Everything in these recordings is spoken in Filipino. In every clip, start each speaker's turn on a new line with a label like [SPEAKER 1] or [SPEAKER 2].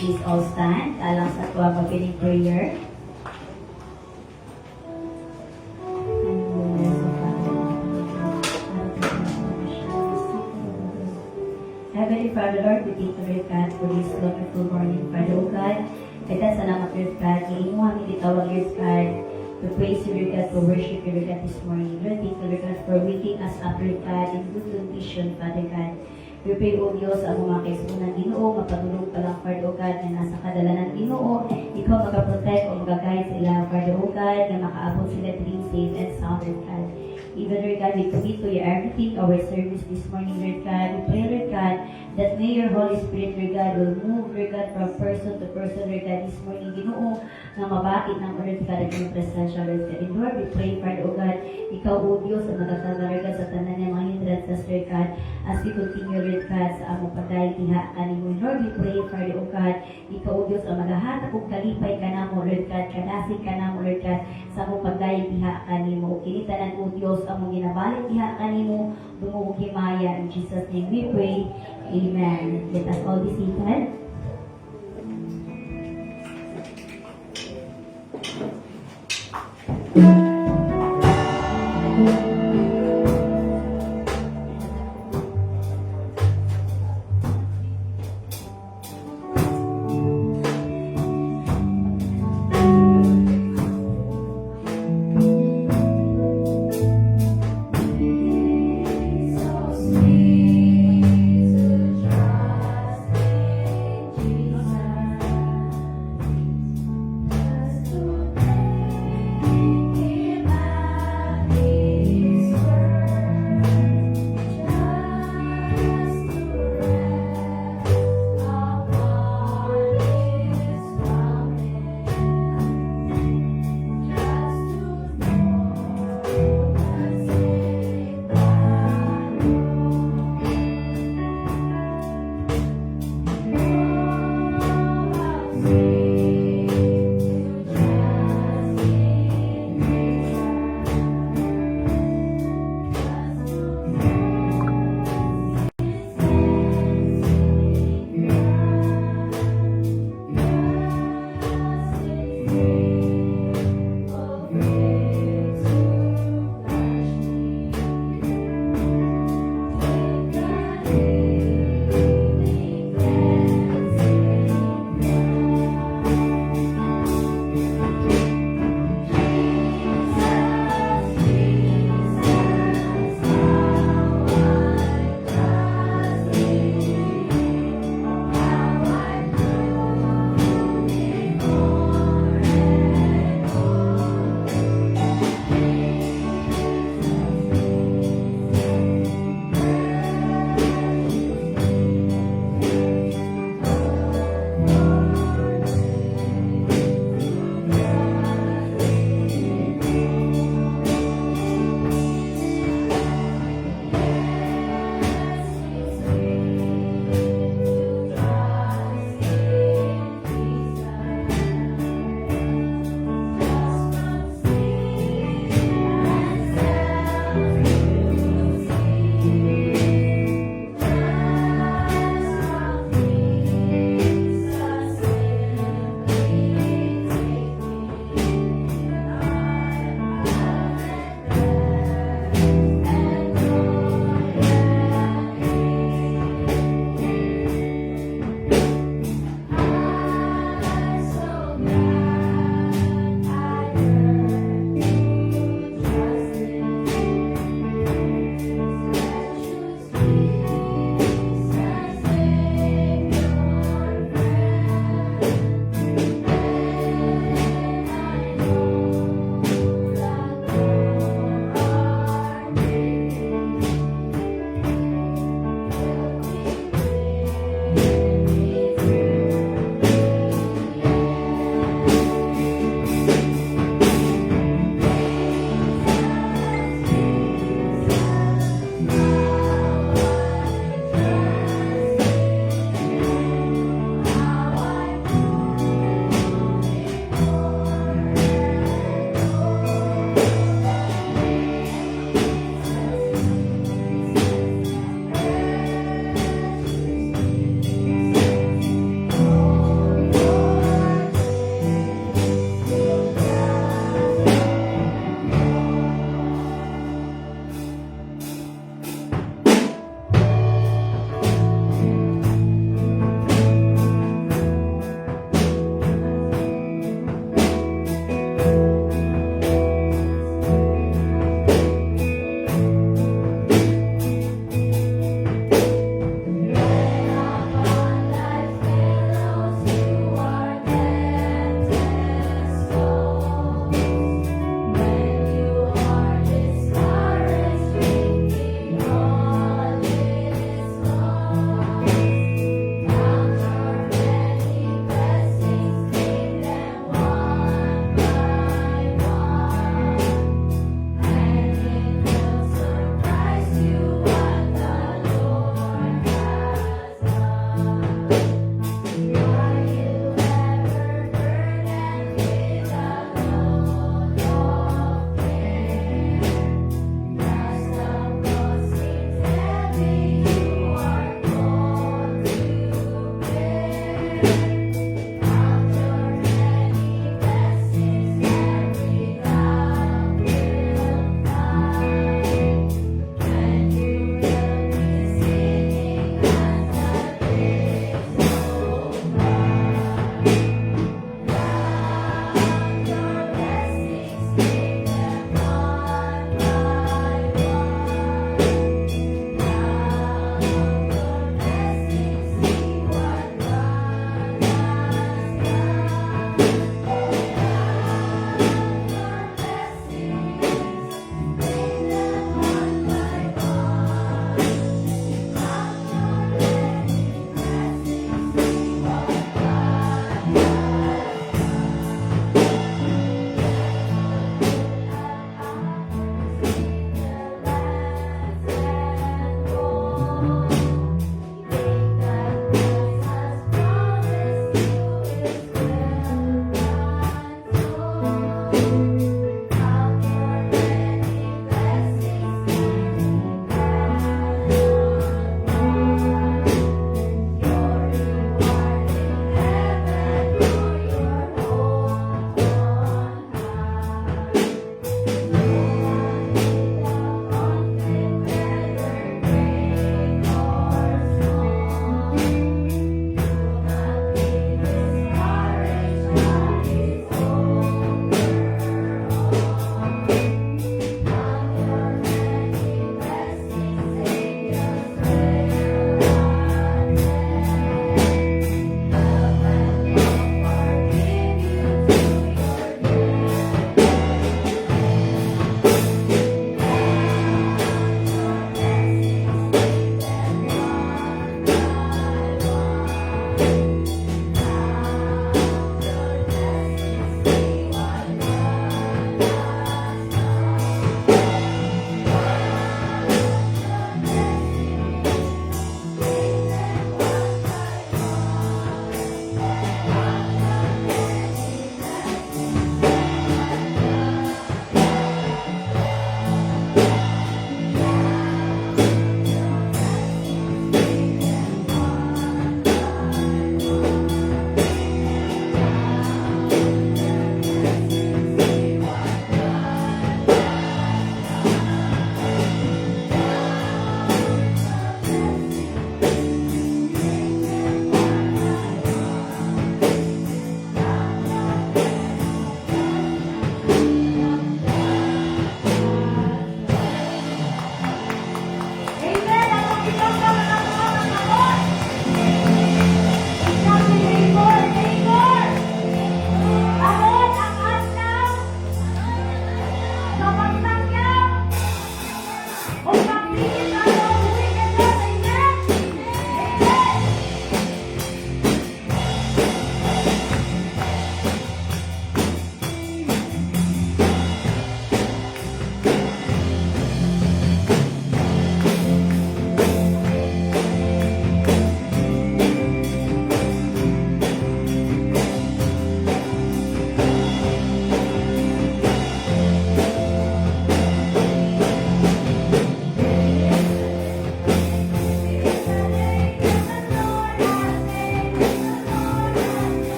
[SPEAKER 1] please all stand. Alang sa tuwa mag-beginning prayer. Heavenly Father, Lord, we thank you, Lord God, for this wonderful morning, Father, O God. Kaya salamat, Lord God. Ngayon mo kami ditawag, Lord God, to praise you, Lord God, to worship you, Lord God, this morning. Lord, thank you, Lord God, for waking us up, Lord God, in good condition, Father God. We pray, O Diyos, ang mga kaisunan Ginoo, mapagulong ka lang, Father, O God, na nasa kadala ng Ginoo. Ikaw magaprotect o magaguide sila, Father, O God, na makaabot sila to be safe and sound, Lord God. Even, Lord God, we commit to you everything, our service this morning, Lord God. We pray, Lord God, that may your Holy Spirit, Lord God, will move, Lord God, from person to person, Lord God, this morning, Ginoo, na mabakit ng Lord God, at yung presensya, Lord God. And Lord, we pray, Father, O God, ikaw, O Diyos, ang matatanga, Lord God, sa tanan ng mga hindrances, Lord God, as we continue, Lord God, sa among pagdahil tiha kanimo. Lord, we pray, Father, O God, ikaw, O Diyos, ang magahatag kung kalipay ka na mo, Lord God, kadasig ka na mo, Lord God, sa among pagdahil tiha kanimo. Kinitanan, O Diyos, ang mong ginabalik tiha kanimo, dumuog himaya. In Jesus' name we pray. Amen. Let us all be seated.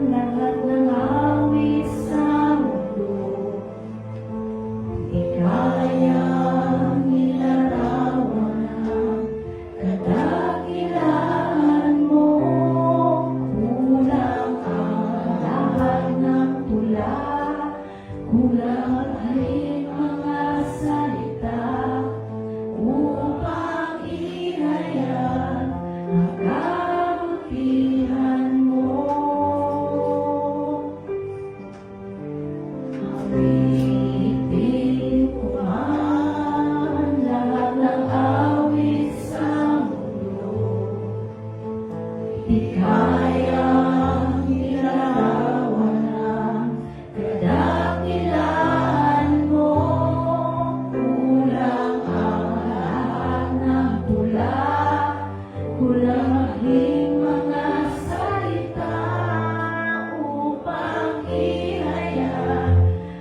[SPEAKER 1] Lahat ng awit sa mundo, ikayang ilarawan ang kadakilaan mo. Kulang ang lahat ng tula, kulang ay mga salita upang ihayag ang kabutihan mo. Awitin ko man lahat ng awit sa mundo, di kayang ilarawan ang kadakilaan mo. Kulang ang lahat ng tula, kulang maging mga salita upang ihayag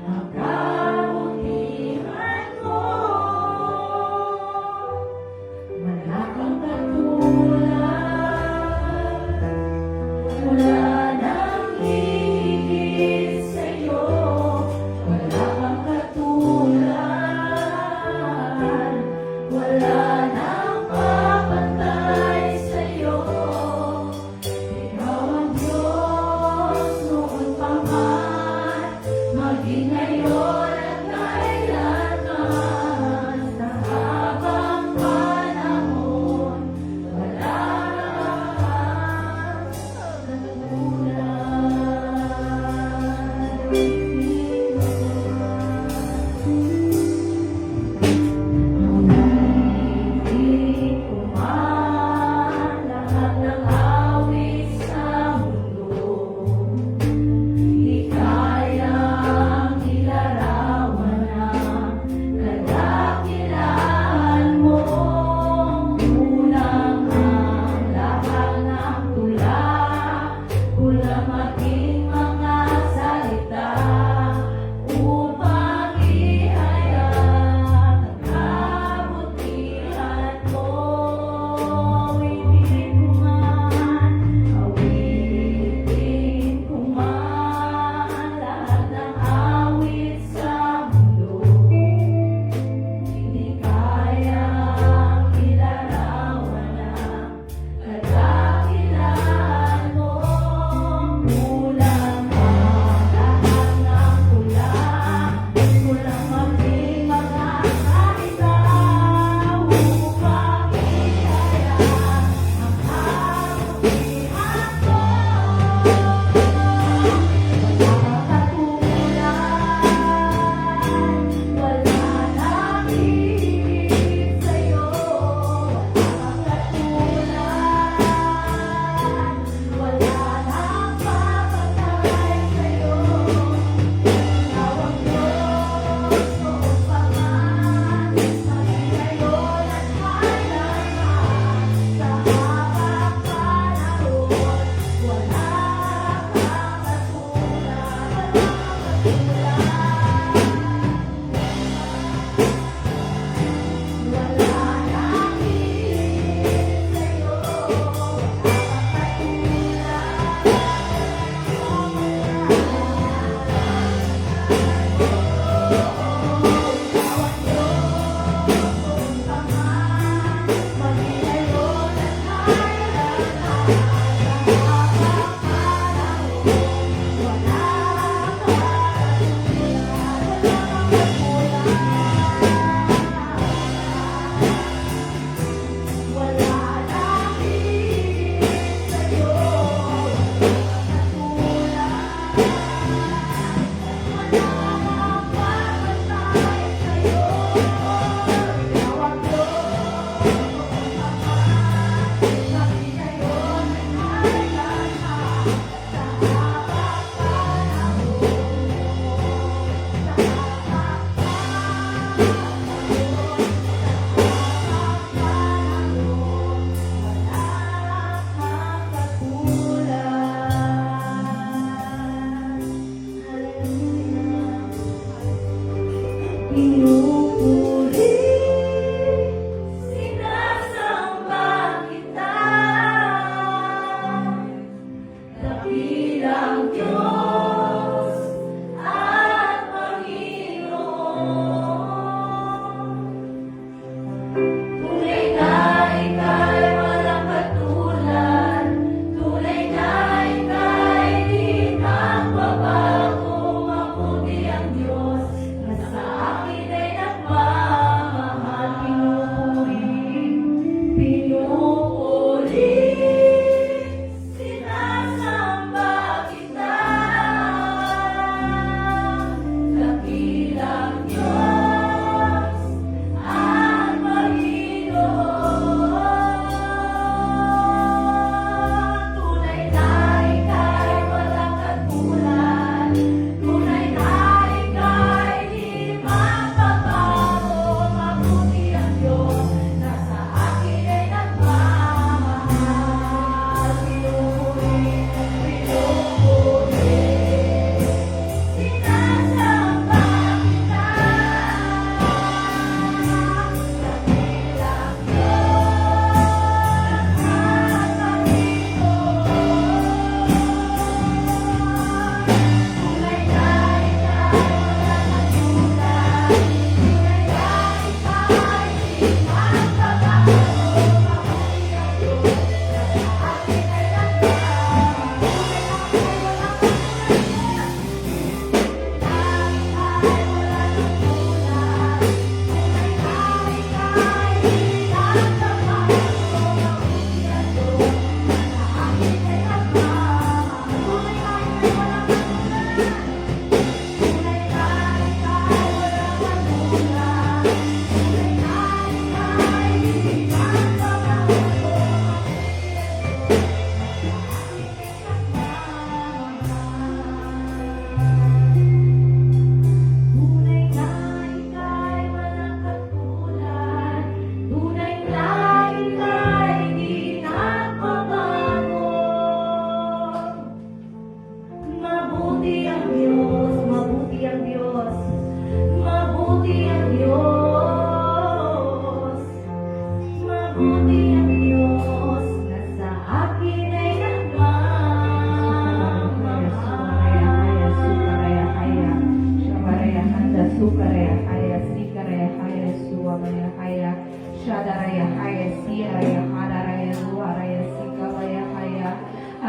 [SPEAKER 1] ang kabutihan mo. Wala kang katulad,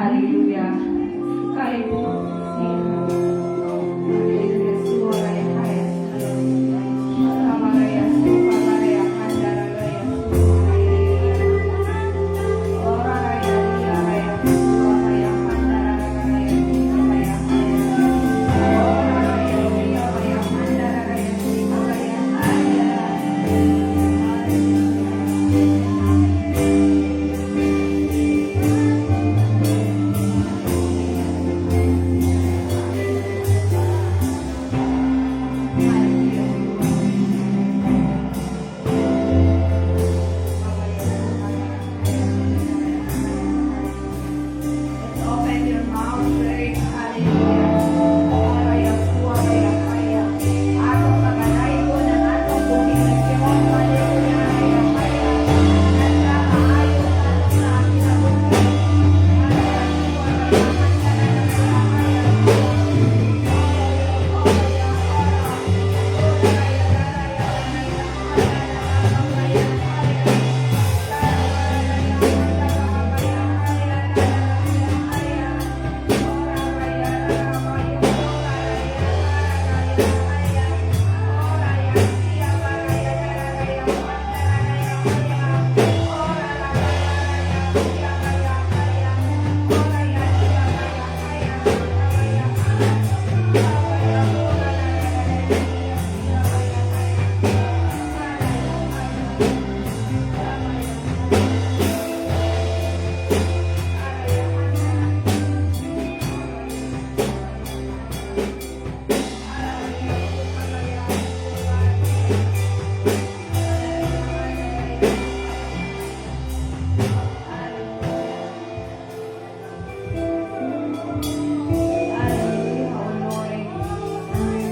[SPEAKER 2] Hallelujah. Karibu siya. Yesu raya haya. Amaraya supa raya handara raya supa raya. Ora raya dia raya supa raya handara raya supa raya haya. Ora raya dia raya handara raya supa raya haya. Let's open your mouth, praise, hallelujah. Araya suaraya kaya. Atong kaganay ko ng atong buhay ng Diyos, hallelujah, araya kaya. At sa maayo na atong na kinabuhi. Araya suaraya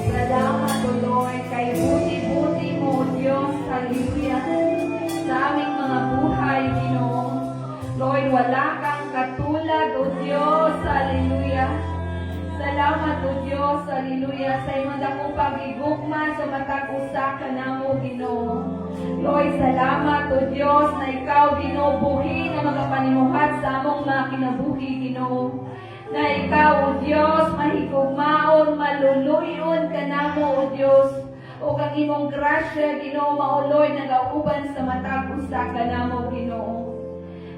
[SPEAKER 2] Salamat, O Lord, kay buti-buti mo, O Diyos, hallelujah, sa aming mga buhay, Ginoo. Lord, wala kang katulad, O Diyos, hallelujah. Salamat, O Diyos, hallelujah, sa imong dakong pagigugma sa matag usa ka namo, Ginoo. Lord, salamat, O Diyos, na ikaw, Ginoo, buhi na magapanimuhat sa among mga kinabuhi, Ginoo. Na ikaw, O Diyos, mahigugmaon, maluluyon ka namo, O Diyos. O kang imong grasya, Ginoo, mauloy, nagauban sa matag usa ka namo, Ginoo.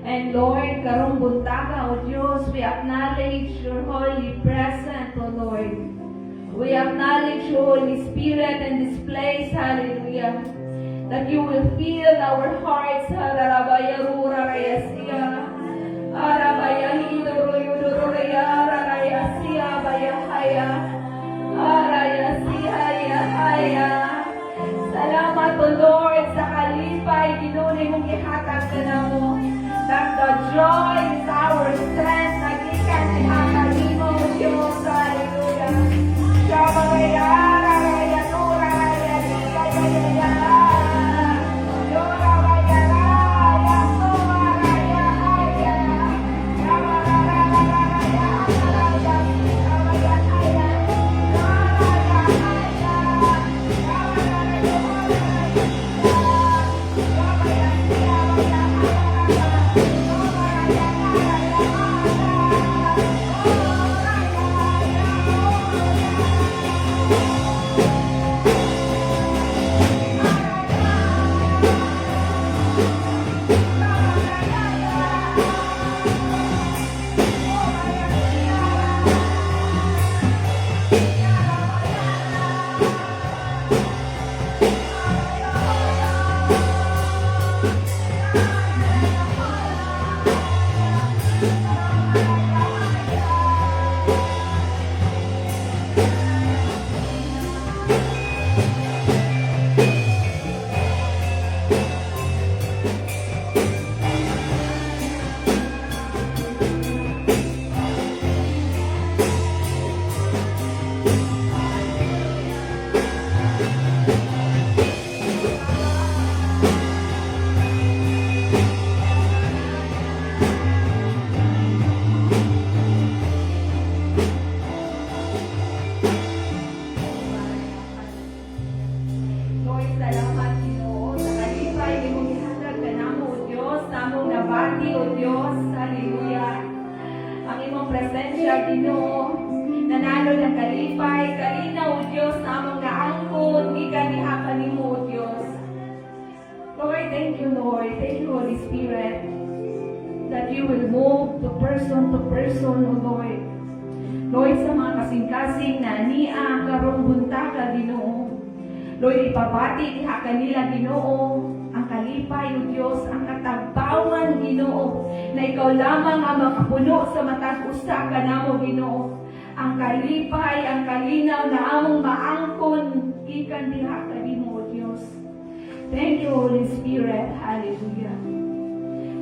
[SPEAKER 2] And Lord, karong buntaga, O Diyos, we acknowledge your holy presence, O Lord. We acknowledge your Holy Spirit in this place, hallelujah. That you will fill our hearts, hallelujah, rarayasiya, arabayahiduruyuduraya, rarayasiya, bayahaya, arayasihaya. Salamat, O Lord, sa kalipay, ginunay mong ihatag ka na mo. That the joy is our strength, nagikan ihatag mo, Diyos, hallelujah. Shabaraya, raraya, nuraya, raraya, Yeah. imong presensya, Ginoo. Nanalo ng kalipay, kalinaw, O Diyos, na among naangkon, gikan diha kanimo, O Diyos. Lord, thank you, Lord. Thank you, Holy Spirit, that you will move to person, O Lord. Lord, sa mga kasing-kasing na ania, karong buntaka, Ginoo. Lord, ipabati diha kanila, Ginoo, ang kalipay, O Diyos, ang katagbawan, Ginoo, na ikaw lamang ang makapuno sa matag usa kanamo, Ginoo. Ang kalipay, ang kalinaw na among maangkon, ikan diha kanimo, O Diyos. Thank you, Holy Spirit. Hallelujah.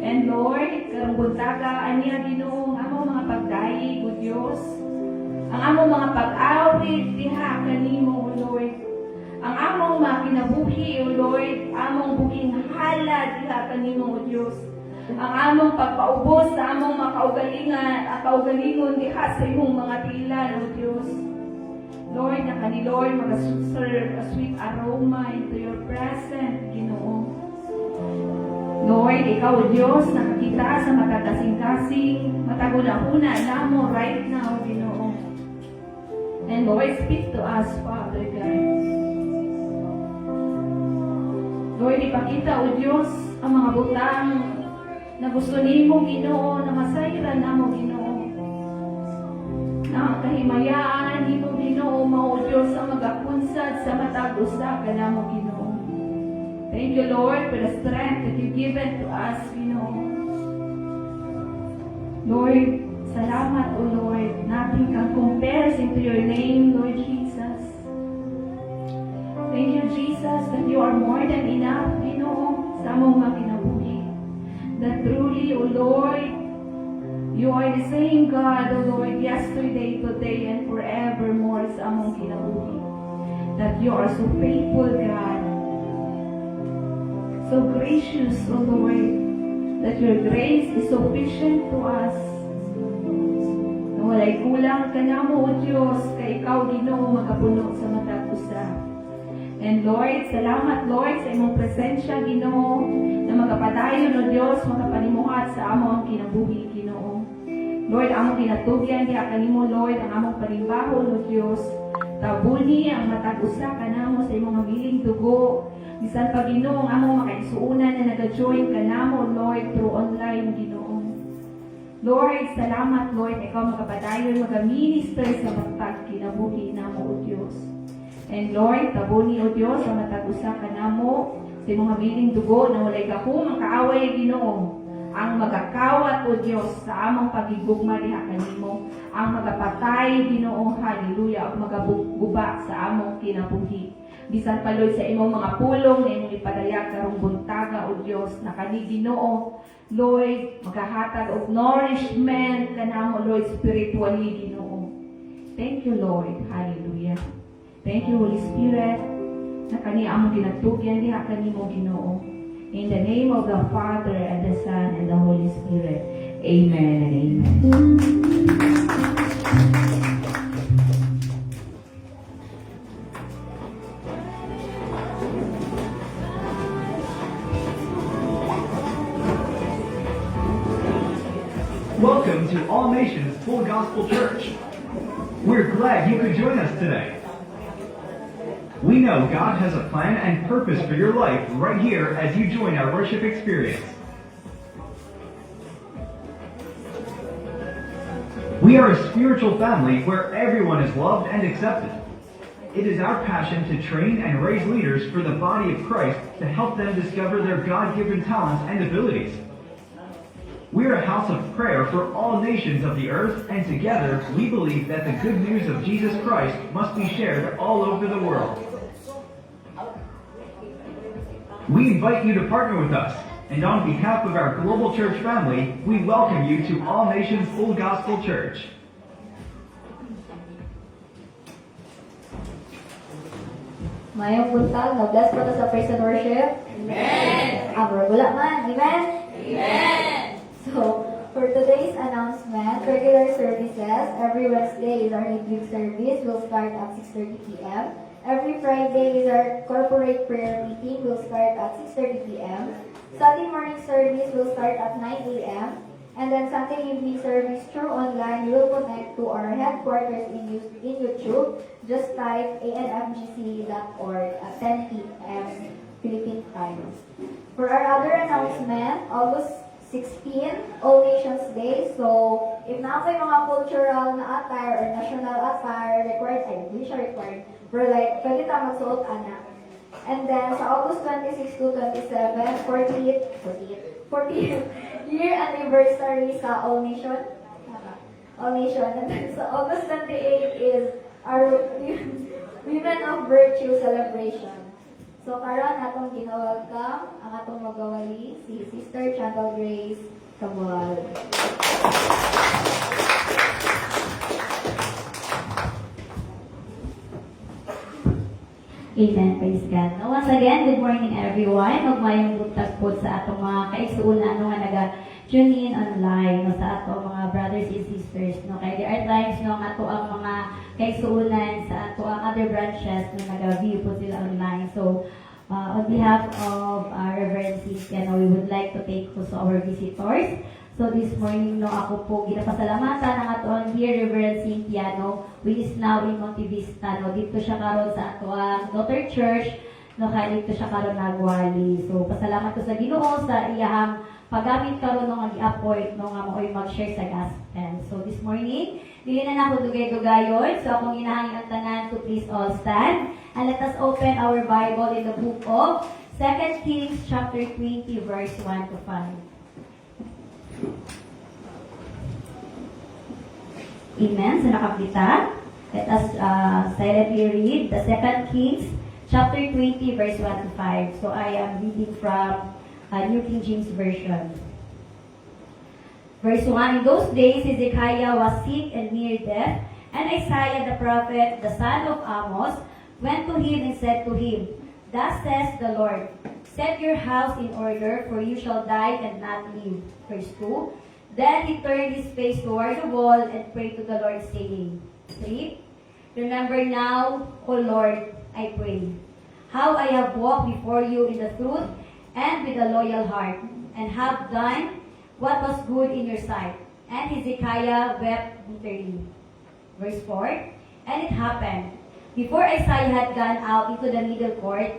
[SPEAKER 2] And Lord, karong buntaga, aniya, Ginoo, ang among mga pagdaig, O Diyos. Ang among mga pag-awit, diha kanimo, O Lord. Ang among mga kinabuhi, O Lord, among buging hala, diha kanimo, O Diyos. Ang among pagpaubos sa among mga kaugalingon, diha sa imong mga tilan, O Diyos. Lord, na kani Lord, mag-serve a sweet aroma into your presence, Ginoo. Lord, ikaw, O Diyos, nakakita sa matagkasing-kasing, mataguna-una namo right now, Ginoo. And Lord, speak to us, Father God. Lord, ipakita, O Diyos, ang mga butang na gusto nimo, Ginoo, na masayran namo, Ginoo. Na ang kahimayaan nimo, Ginoo, mao, Diyos, ang magapunsad sa matag usa kanamo, Ginoo. Thank you, Lord, for the strength that you've given to us, Ginoo. Lord, salamat, O Lord. Nothing can compare to your name, Lord Jesus. Thank you, Jesus, that you are more than enough, Ginoo, sa among mga kinabuhi. That truly, O Lord, you are the same God, O Lord, yesterday, today, and forevermore sa among kinabuhi. That you are so faithful, God. So gracious, O Lord, that your grace is sufficient to us. Na walay kulang ka namo, O Diyos, kay ikaw, Ginoo, makapuno sa matag usa. And Lord, salamat, Lord, sa imong presensya, Ginoo, na magapadayon, O Diyos, magapanimuhat sa among kinabuhi, Ginoo. Lord, among kinatugyan, diha kanimo, Lord, ang among panimbaho, O Diyos. Tabuni ang matag usa kanamo sa imong mabiling dugo. Bisan pa, Ginoo, ang among makaigsuunan na nag-join kanamo, Lord, through online, Ginoo. Lord, salamat, Lord, ikaw magapadayon, magaminister sa matag kinabuhi namo, O Diyos. And Lord, tabuni, O Diyos, ang matag-usa kanamo sa imong habiling dugo na walay gahom ang kaaway, Ginoo. Ang magakawat, O Diyos, sa among pagigugma diha kanimo, ang magapatay, Ginoo, hallelujah, at magaguba sa among kinabuhi. Bisan pa, Lord, sa imong mga pulong na imong ipadayag karong buntaga, O Diyos, na kani, Ginoo, Lord, magahatag og nourishment kanamo, Lord, spiritually, Ginoo. Thank you, Lord, hallelujah. Thank you, Holy Spirit, na kani among ginatugyan diha kanimo, Ginoo. In the name of the Father, and the Son, and the Holy Spirit. Amen and amen.
[SPEAKER 3] Welcome to All Nations Full Gospel Church. We're glad you could join us today. We know God has a plan and purpose for your life right here as you join our worship experience. We are a spiritual family where everyone is loved and accepted. It is our passion to train and raise leaders for the body of Christ to help them discover their God-given talents and abilities. We are a house of prayer for all nations of the earth, and together we believe that the good news of Jesus Christ must be shared all over the world. We invite you to partner with us, and on behalf of our global church family, we welcome you to All Nations Full Gospel Church.
[SPEAKER 1] Mayong buntag, na-bless po sa praise and worship.
[SPEAKER 2] Amen!
[SPEAKER 1] Wala man, amen?
[SPEAKER 2] Amen!
[SPEAKER 1] So, for today's announcement, regular services, every Wednesday is our midweek service. Will start at 6:30 p.m. Every Friday is our corporate prayer meeting. Will start at 6:30 p.m. Sunday morning service will start at 9 a.m.
[SPEAKER 4] And then Sunday evening service through online will connect to our headquarters in YouTube. Just type anfgc.org at 10 p.m. Philippine time. For our other announcement, August 16, All Nations Day. So, if na kayo mga cultural na attire or national attire, required, ay, hindi siya required. Pero like, pwede tayo magsuot, anak. And then, sa August 26 to 27, 40th year anniversary sa All Nation. All Nation. And then, sa August 28 is our Women of Virtue celebration. So, karon atong ginawagkam ang atong magawali, si Sister Chandel Grace Kabual.
[SPEAKER 1] Amen. Praise God. No, once again, good morning everyone. Magmayong butag po sa atong mga kaigsuunan no, nga naga-tune in online no, sa atong mga brothers and sisters. No, kaya there are times no, nga ato ang mga kaigsuunan sa ato ang other branches na naga-view po sila online. So, on behalf of Reverend Cynthia, no, we would like to thank also our visitors. So this morning, no, ako po ginapasalamatan ang ato ang dear Reverend Cynthia, no, which is now in Monte Vista, no. Dito siya karon sa ato ang daughter church, no, kaya dito siya karon nagwali. So pasalamat ko sa Ginoo sa iyang paggamit karon no nga gi-appoint no nga maoy mag-share sa gospel. So this morning, dili na nako dugay-dugayon. So akong inahangin ang tanan to please all stand and let us open our Bible in the book of 2 Kings chapter 20 verse 1 to 5. Amen. So nakapita. Let us silently read the 2 Kings chapter 20 verse 1 to 5. So I am reading from New King James Version. Verse 1, in those days Hezekiah was sick and near death, and Isaiah the prophet, the son of Amos, went to him and said to him, Thus says the Lord, set your house in order, for you shall die and not live. Verse 2, then he turned his face toward the wall and prayed to the Lord, saying, 3, remember now, O Lord, I pray, how I have walked before you in the truth and with a loyal heart, and have done what was good in your sight. And Hezekiah wept bitterly. Verse 4, and it happened, before Isaiah had gone out into the middle court,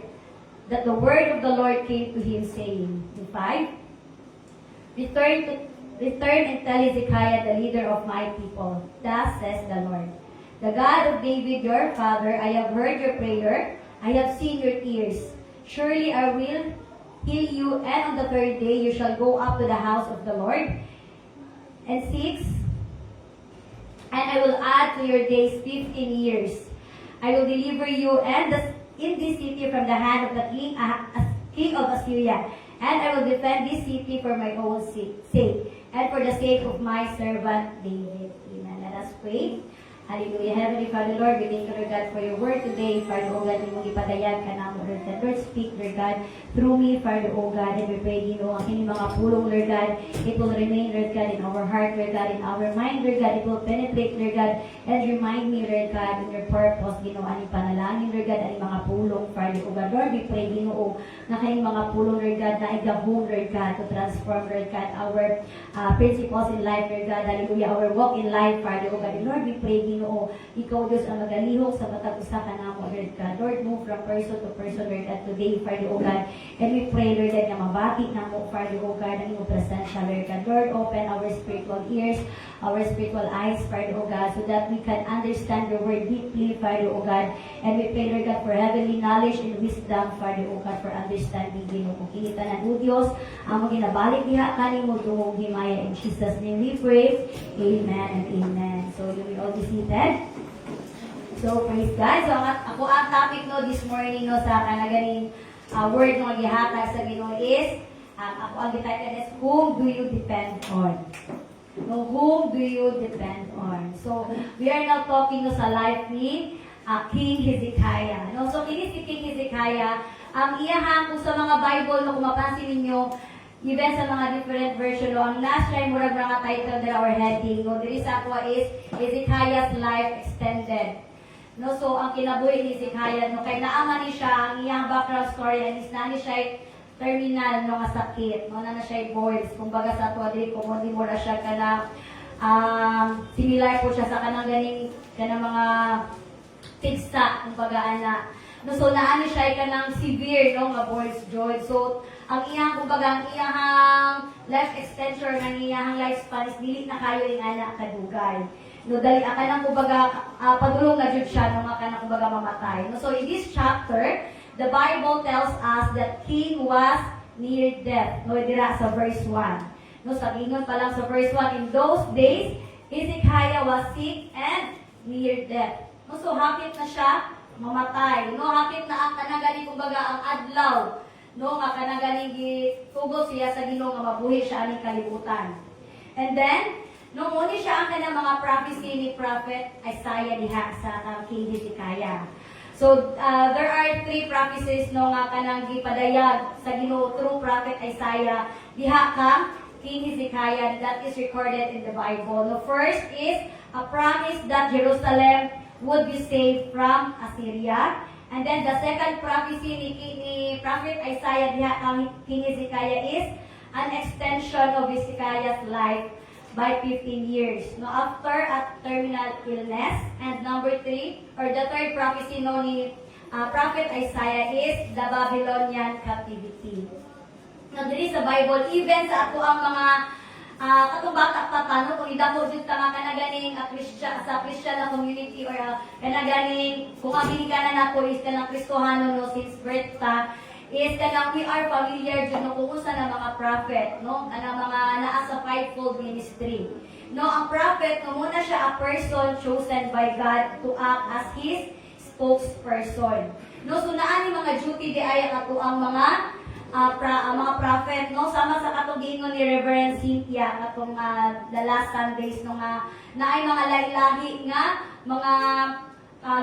[SPEAKER 1] that the word of the Lord came to him, saying, 5, return and tell Hezekiah, the leader of my people, thus says the Lord, the God of David your father, I have heard your prayer, I have seen your tears. Surely I will heal you, and on the third day you shall go up to the house of the Lord. And 6, and I will add to your days 15 years. I will deliver you in this city from the hand of the king of Assyria, and I will defend this city for my own sake, and for the sake of my servant David. Amen. Let us pray. Hallelujah. Heavenly Father, Lord, we thank you, Lord God, for your word today. Father, O God, mong ipadayan ka namin, Lord God. Lord, speak, Lord God, through me, Father, O God, and we pray, Gino, ang inyong mga pulong, Lord God, it will remain, Lord God, in our heart, Lord God, in our mind, Lord God, it will penetrate, Lord God, and remind me, Lord God, in your purpose, Gino, aning panalangin, Lord God, aning mga pulong, Father, O God. Lord, we pray, Gino, na kanyang mga pulong, Lord God, na igahong, Lord God, to transform, Lord God, our principles in life, Lord God, hallelujah, our walk in life, Father, O God. And Lord, we pray, Gino, ikaw, Diyos, ang magalihok sa matag usa ka namo, Lord God. Lord, move from person to person, Lord God, today, Father, O God. And we pray, Lord God, na mabati na mo, Father, O God, ang iyong presensya, Lord God. Lord, open our spiritual ears, our spiritual eyes, Father, O God, so that we can understand your word deeply, Father, O God. And we pray, Lord God, for heavenly knowledge and wisdom, Father, O God, for understanding, Gino. Kung kinita na o Diyos, ang mga ginabalik diha kanimo dumong himaya. In Jesus' name we pray. Amen and amen. So, you will all be seated. So, praise God. So, ako ang topic no this morning no sa kanaganing word no gihatag sa Ginoo is ako ang gititle is whom do you depend on? No, whom do you depend on? So, we are now talking no sa life ni King Hezekiah. No, so ini si King Hezekiah ang iyahang kung sa mga Bible no kung mapansin ninyo even sa mga different version no ang last time murag mga title nila or heading no diri sa ako is Hezekiah's life extended. No, so ang kinabuhi ni Hezekiah, no, kay naaman ni siya, ang iyang background story, and is na ni siya terminal no nga sakit, no na siya boils, kumbaga sa tuwa dili ko mo di mo na siya kana similar po siya sa kanang ganing kanang mga tigsa, kumbaga ana. No, so naano siya kanang severe no nga boils joy. So ang iyang kumbaga ang iyang life extension ng iyang lifespan is dili na kayo ing ana kadugay. No, dali akanang kumbaga padulong na jud siya no nga kanang kumbaga mamatay. No, so in this chapter, the Bible tells us that king was near death. No, dira sa verse 1. No, sabihin pa lang sa verse 1, in those days, Hezekiah was sick and near death. No, so hapit na siya mamatay. No, hapit na ang kanagaling kumbaga ang adlaw. No, nga kanagaling gitugos siya sa Ginoo nga mabuhi siya aning kalibutan. And then, no, muni siya ang kanang mga prophecy ni Prophet Isaiah diha sa King Hezekiah. So, there are 3 prophecies no nga kanang gipadayag sa Ginoo through Prophet Isaiah diha ka King Hezekiah that is recorded in the Bible. The first is a promise that Jerusalem would be saved from Assyria. And then the second prophecy ni Prophet Isaiah diha kang King Hezekiah is an extension of Hezekiah's life by 15 years. No, after a terminal illness. And number 3, or the third prophecy no ni Prophet Isaiah is the Babylonian captivity. Now, diri sa Bible, even sa ato ang mga katong bata pa no, kung idako jud ka nga kanaganing sa Christian na community or kanaganing kung abili ka na nato is kanang Kristohano no since birth ta is kanang we are familiar jud no kung usa na mga prophet no kanang mga naa sa fivefold ministry. No, ang prophet no muna siya a person chosen by God to act as his spokesperson. No, so naani mga duty di ay ato ang mga prophet no sama sa katugingon ni Reverend Cynthia katong the last Sundays no nga naay mga lahi-lahi nga mga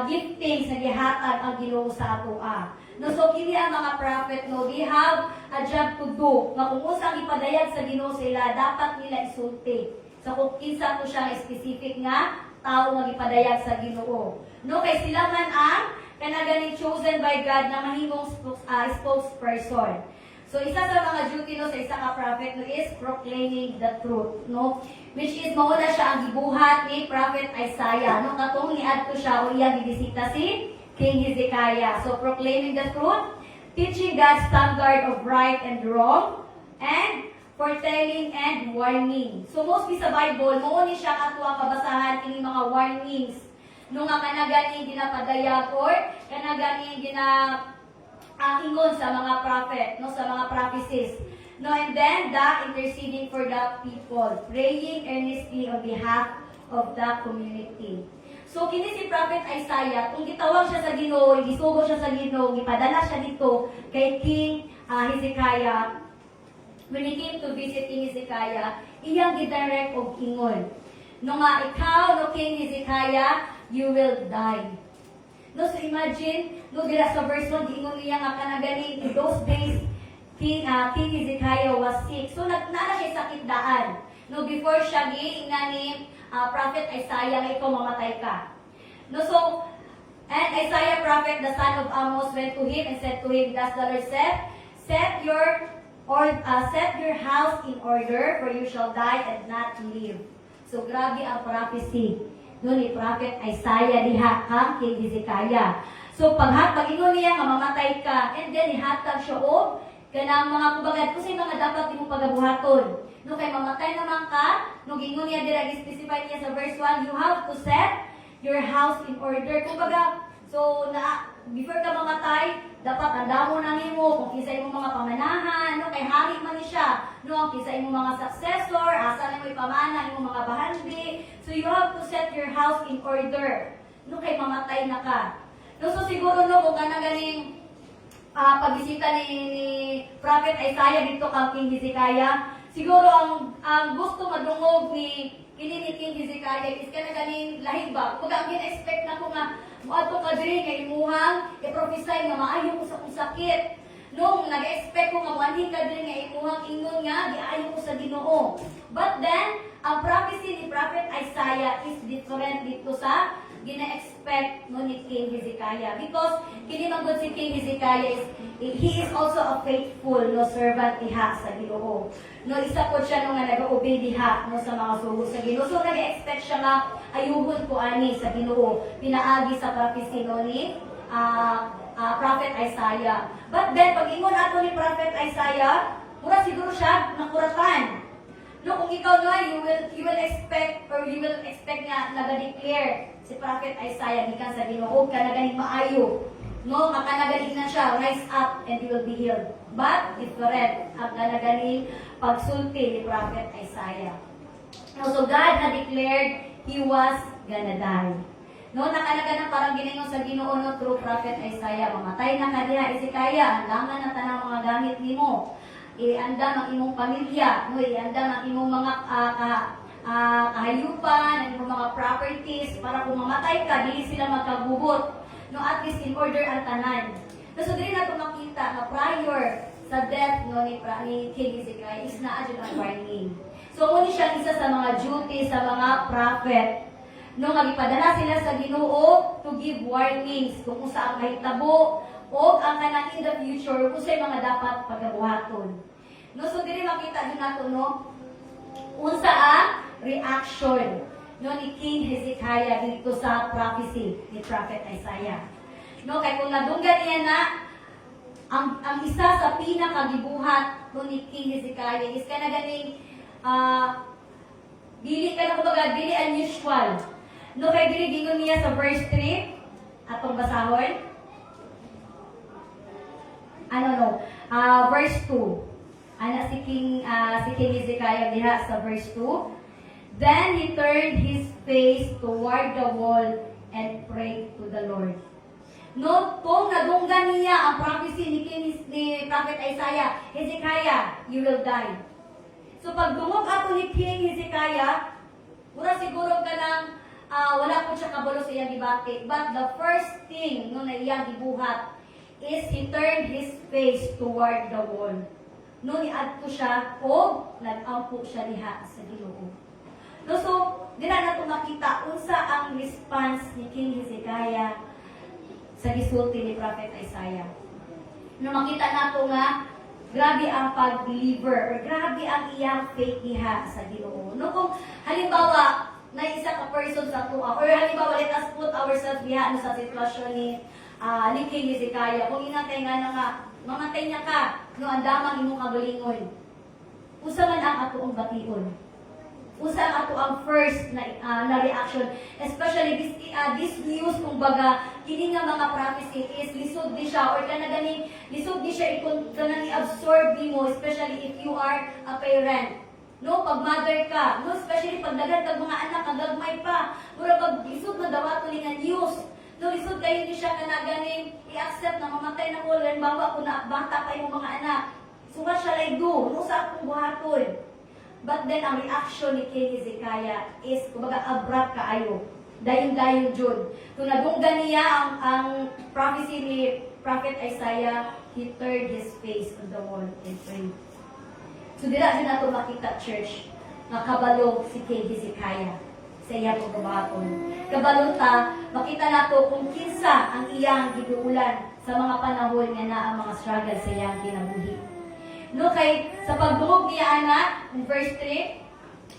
[SPEAKER 1] giftings na gihatag ang Ginoo sa atoa. No, so kini ang mga prophet no they have a job to do nga kung usa ang ipadayag sa Ginoo sila dapat nila isulti. So kung kinsa to siya specific nga tao nga ipadayag sa Ginoo. No, kay sila man ang kanaganing chosen by God na mahimong spokesperson. So, isa sa mga duty no, sa isa ka prophet no, is proclaiming the truth. No? Which is, mauna siya ang gibuhat ni Prophet Isaiah. No? Katong niadto siya o iyang bibisita si King Hezekiah. So, proclaiming the truth, teaching God's standard of right and wrong, and foretelling and warning. So, mostly sa Bible, mauni siya katuwa kabasahan ini mga warnings. No nga kanaganing ginapadayag or kanaganing ingon sa mga prophet, no, sa mga prophecies. No, and then the interceding for the people, praying earnestly on behalf of the community. So kini si Prophet Isaiah, kung gitawag siya sa Ginoo, gisugo siya sa Ginoo, gipadala siya dito kay King Hezekiah. When he came to visit King Hezekiah, iyang gidirect og ingon. No nga ikaw, no King Hezekiah, you will die. No, so imagine, no, dira sa verse 1, giingon niya nga kanagaling, in those days, King Hezekiah was sick. So, nagnala siya sakit daan. No, before siya giingnan ni Prophet Isaiah, nga ikaw mamatay ka. No, so, and Isaiah prophet, the son of Amos, went to him and said to him, thus the Lord said, set your house in order, for you shall die and not live. So, grabe ang prophecy no ni Prophet Isaiah diha kang King Hezekiah. So pag-ingon niya nga mamatay ka, and then ihatag siya og kanang mga kubagad kasi mga dapat imong pagabuhaton. No kay mamatay naman ka, no gingon niya dira specify niya sa verse 1, you have to set your house in order. Kumbaga, so na before ka mamatay, dapat andamo na nimo kung kinsa imong mga pamanahan, no kay hari man ni siya, no ang kinsa imong mga successor, asa nimo ipamana imong mga bahandi. So you have to set your house in order. No kay mamatay na ka. No so siguro no kung kana ganing pagbisita ni Prophet Isaiah dito kang King Hezekiah, siguro ang gusto madungog ni King Hezekiah is kana ganing lahig ba? Kung ang gina-expect na ko nga moadto ka diri nga imuhang i-prophesy nga maayo ko sa kung sakit. Nung nag-expect ko nga manhi ka diri nga imuhang ingon nga giayo ko sa Ginoo. But then ang prophecy ni Prophet Isaiah is different dito sa gina-expect no ni King Hezekiah. Because kini magud si King Hezekiah he is also a faithful no servant diha sa Ginoo. No isa po siya no nga nag-obey diha no sa mga sugo sa Ginoo. So nag-expect siya nga ayuhon ko ani sa Ginoo. Pinaagi sa prophecy no ni Prophet Isaiah. But then pag ingon ato ni Prophet Isaiah, mura siguro siya nakuratan. No, kung ikaw na, you will expect nga naga-declare si Prophet Isaiah gikan sa Ginoo ka naganing maayo. No, makanagaling na siya, rise up and you will be healed. But different ang kanagaling pagsulti ni Prophet Isaiah. No, so God had declared he was gonna die. No, nakalaga na parang ginanong sa Ginoo no through Prophet Isaiah, mamatay na ka diha Hezekiah, andangan na tanang mga gamit nimo. Iandam ang imong pamilya, no, iandam ang imong mga kahayupan, ang imong mga properties, para kung mamatay ka, dili sila magkagubot. No, at least in order ang tanan. So, dili na ito makita na prior sa death no, ni King Hezekiah is na adyo ang warning. So, muna siya isa sa mga duty sa mga prophet. No, magipadala sila sa Ginoo to give warnings kung usa ang mahitabo o ang kanang in the future kung sa mga dapat pagabuhaton. No, so dili makita din nato no unsa ang reaction no ni King Hezekiah dito sa prophecy ni Prophet Isaiah. No, kay kung nadunggan niya na ang isa sa pinakagibuhat no ni King Hezekiah is kana ganing dili kana kumbaga dili unusual. No, kay dili gingon niya sa verse 3 atong basahon. Verse 2. Si King Hezekiah diha sa verse 2. Then he turned his face toward the wall and prayed to the Lord. No, kung nadunggan niya ang prophecy ni Prophet Isaiah, Hezekiah, you will die. So pag dungog ato ni King Hezekiah, mura siguro ka lang wala po siya kabalo sa iyang gibati. But the first thing no na iyang gibuhat is he turned his face toward the wall. No, niadto siya o nag-ampo siya diha sa Ginoo. No, so, dila na ito makita unsa ang response ni King Hezekiah sa gisulti ni Prophet Isaiah. No, makita nato nga grabe ang pag-deliver or grabe ang iyang faith diha sa Ginoo. No, kung halimbawa na isa ka person sa tuwa or halimbawa let us put ourselves diha sa sitwasyon ni King Hezekiah, kung inatay nga mamatay niya ka, no, andamang imong kagalingon. Usa man ang ato ang bation. Usa ang ato ang first na reaction. Especially this news, kumbaga, kini nga mga prophecy is lisod di siya or kanaganing lisod di siya kanang i-absorb nimo, especially if you are a parent. No, pag mother ka, no, especially pag dagan kag mga anak kagagmay pa, mura pag lisod na dawato ni nga news. No, lisod kayo hindi siya kanaganing i-accept na mamatay na ko, halimbawa kung bata pa yung mga anak. So what shall I do? No, sa akong buhaton. But then, ang reaction ni King Hezekiah is, kumbaga, abrupt kaayo. Dayon-dayon jud. Kung nadunggan niya ang prophecy ni Prophet Isaiah, he turned his face on the wall and prayed. So, dila din nato makita, church, nga kabalo si King Hezekiah sa iyang pagbabaton. Kabalo ta, makita nato kung kinsa ang iyang giduulan sa mga panahon nga na ang mga struggle sa iyang kinabuhi. No, kay sa pagdungog niya anak, in verse 3,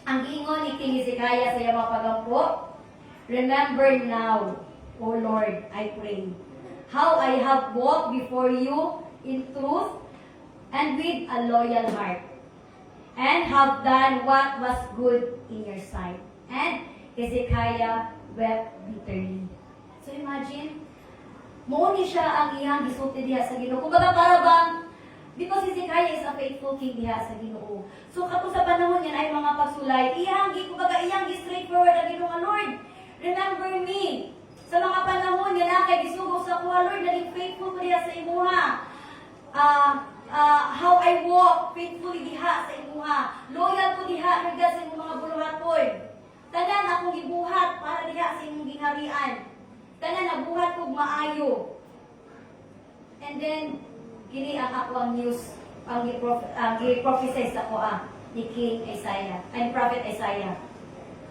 [SPEAKER 1] ang giingon ni King Hezekiah sa iyang mga pagampo, remember now, O Lord, I pray, how I have walked before you in truth and with a loyal heart, and have done what was good in your sight. And Hezekiah wept bitterly. So imagine, muuni siya ang iyang gisulti diha sa Ginoo. Kumbaga para bang, because Hezekiah is a faithful king diha sa Ginoo. So kato sa panahon niya ay mga pagsulay, kumbaga iyang straightforward ang Ginoo nga, Lord, remember me. Sa mga panahon niya na kay gisugo sa kuha, Lord, naging faithful ko diha sa imuha. How I walk faithfully diha sa imuha. Loyal ko diha nagda sa imong mga buluhaton. Tanan akong gibuhat para diha sa imong gingharian. Tanan nabuhat kog maayo. And then kini ang ako ang news ang gi-prophesy sa ko ni King Isaiah, ay Prophet Isaiah.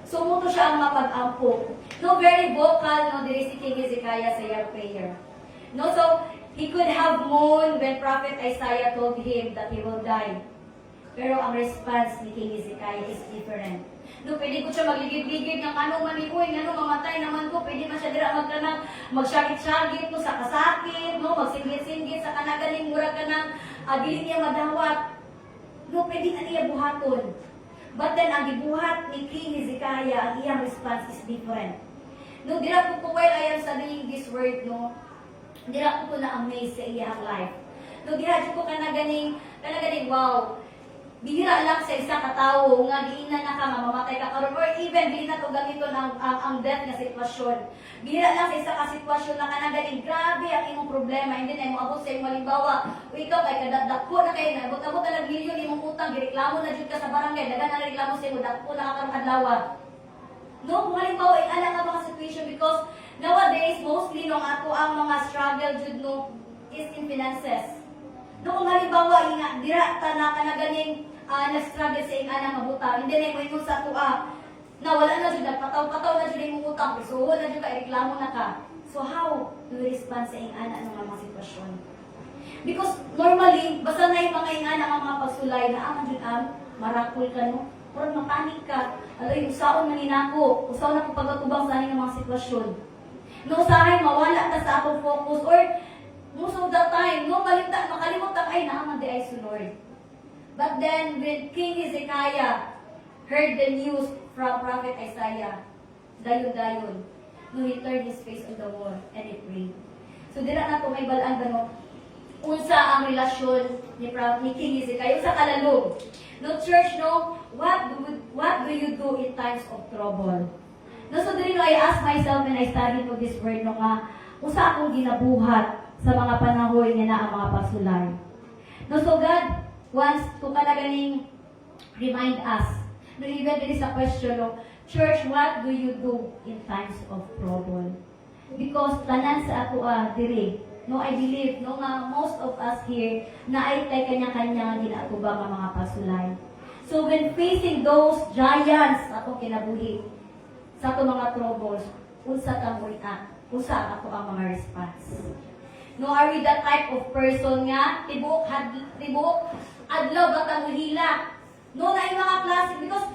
[SPEAKER 1] So muto siya ang mapag-ampo. No, very vocal no diri si King Hezekiah sa iyang prayer. No, so He could have mourned when Prophet Isaiah told him that he will die. Pero ang response ni King Hezekiah is different. No, pwede ko siya magligid-ligid ng anong manikuin, anong mamatay naman ko, pwede man siya dira magkanang magsakit-sakit no, sa kasakit, no, magsinggit-singgit sa kanagaling mura ka ng dili niya madawat. No, pwede na niya buhaton. But then, ang gibuhat ni King Hezekiah, ang iyang response is different. No, dira ko while I am studying this word, no, dira ko na-amaze sa iyang life. No, dira ko kanaganing, wow, bihira lang sa isa ka tawo nga giingnan na ka mamamatay ka karon or even dili na to gamiton ang death nga sitwasyon. Bihira lang sa isa ka sitwasyon na kanang ganing grabe ang imong problema hindi na mo abot sa imong halimbawa o ikaw kay kadadako na kay na abot na lang milyon imong utang gireklamo na jud ka sa barangay dagan na reklamo sa imo dako na ka karong adlaw. No, kung halimbawa ana nga mga situation because nowadays mostly no ato ang mga struggle jud no is in finances. No, kung halimbawa nga dira ta na kanaganing nag-struggle sa ingana mabuta. Hindi na mo sa tuwa na wala na dyan, nagpataw-pataw na dyan yung utang, pisuho na dyan ka, reklamo na ka. So how do we respond sa ingana ng mga sitwasyon? Because normally, basta na yung mga ingana ng mga pagsulay na ang dyan marakul ka no, or mapanik ka, alay, usaon na ninako, usaon na kung pagkatubang sa ng mga sitwasyon. No, usahay, mawala ta sa atong focus, or most of the time, no, makalimutan, ay, naaman di ay sunod. But then, when King Hezekiah heard the news from Prophet Isaiah, dayon-dayon, no, he turned his face on the wall and he prayed. So, dila na ito may balaan gano, unsa ang relasyon ni King Hezekiah, unsa kalalog. No, church, no, what do you do in times of trouble? No, so dili no, I ask myself when I study to this word, no, nga, unsa akong ginabuhat sa mga panahon nga na ang mga pagsulay. No, so God wants to kalaganing remind us. No, even there is a question of, church, what do you do in times of trouble? Because tanan sa ato diri, no, I believe, no, nga most of us here, na ay tay kanya-kanya ginatubang ang mga pasulay. So when facing those giants sa atong kinabuhi, sa atong mga troubles, unsa ta mo react? Unsa ato ang mga response? No, are we that type of person nga tibuok adlaw bata mo hila? No, na yung mga klase because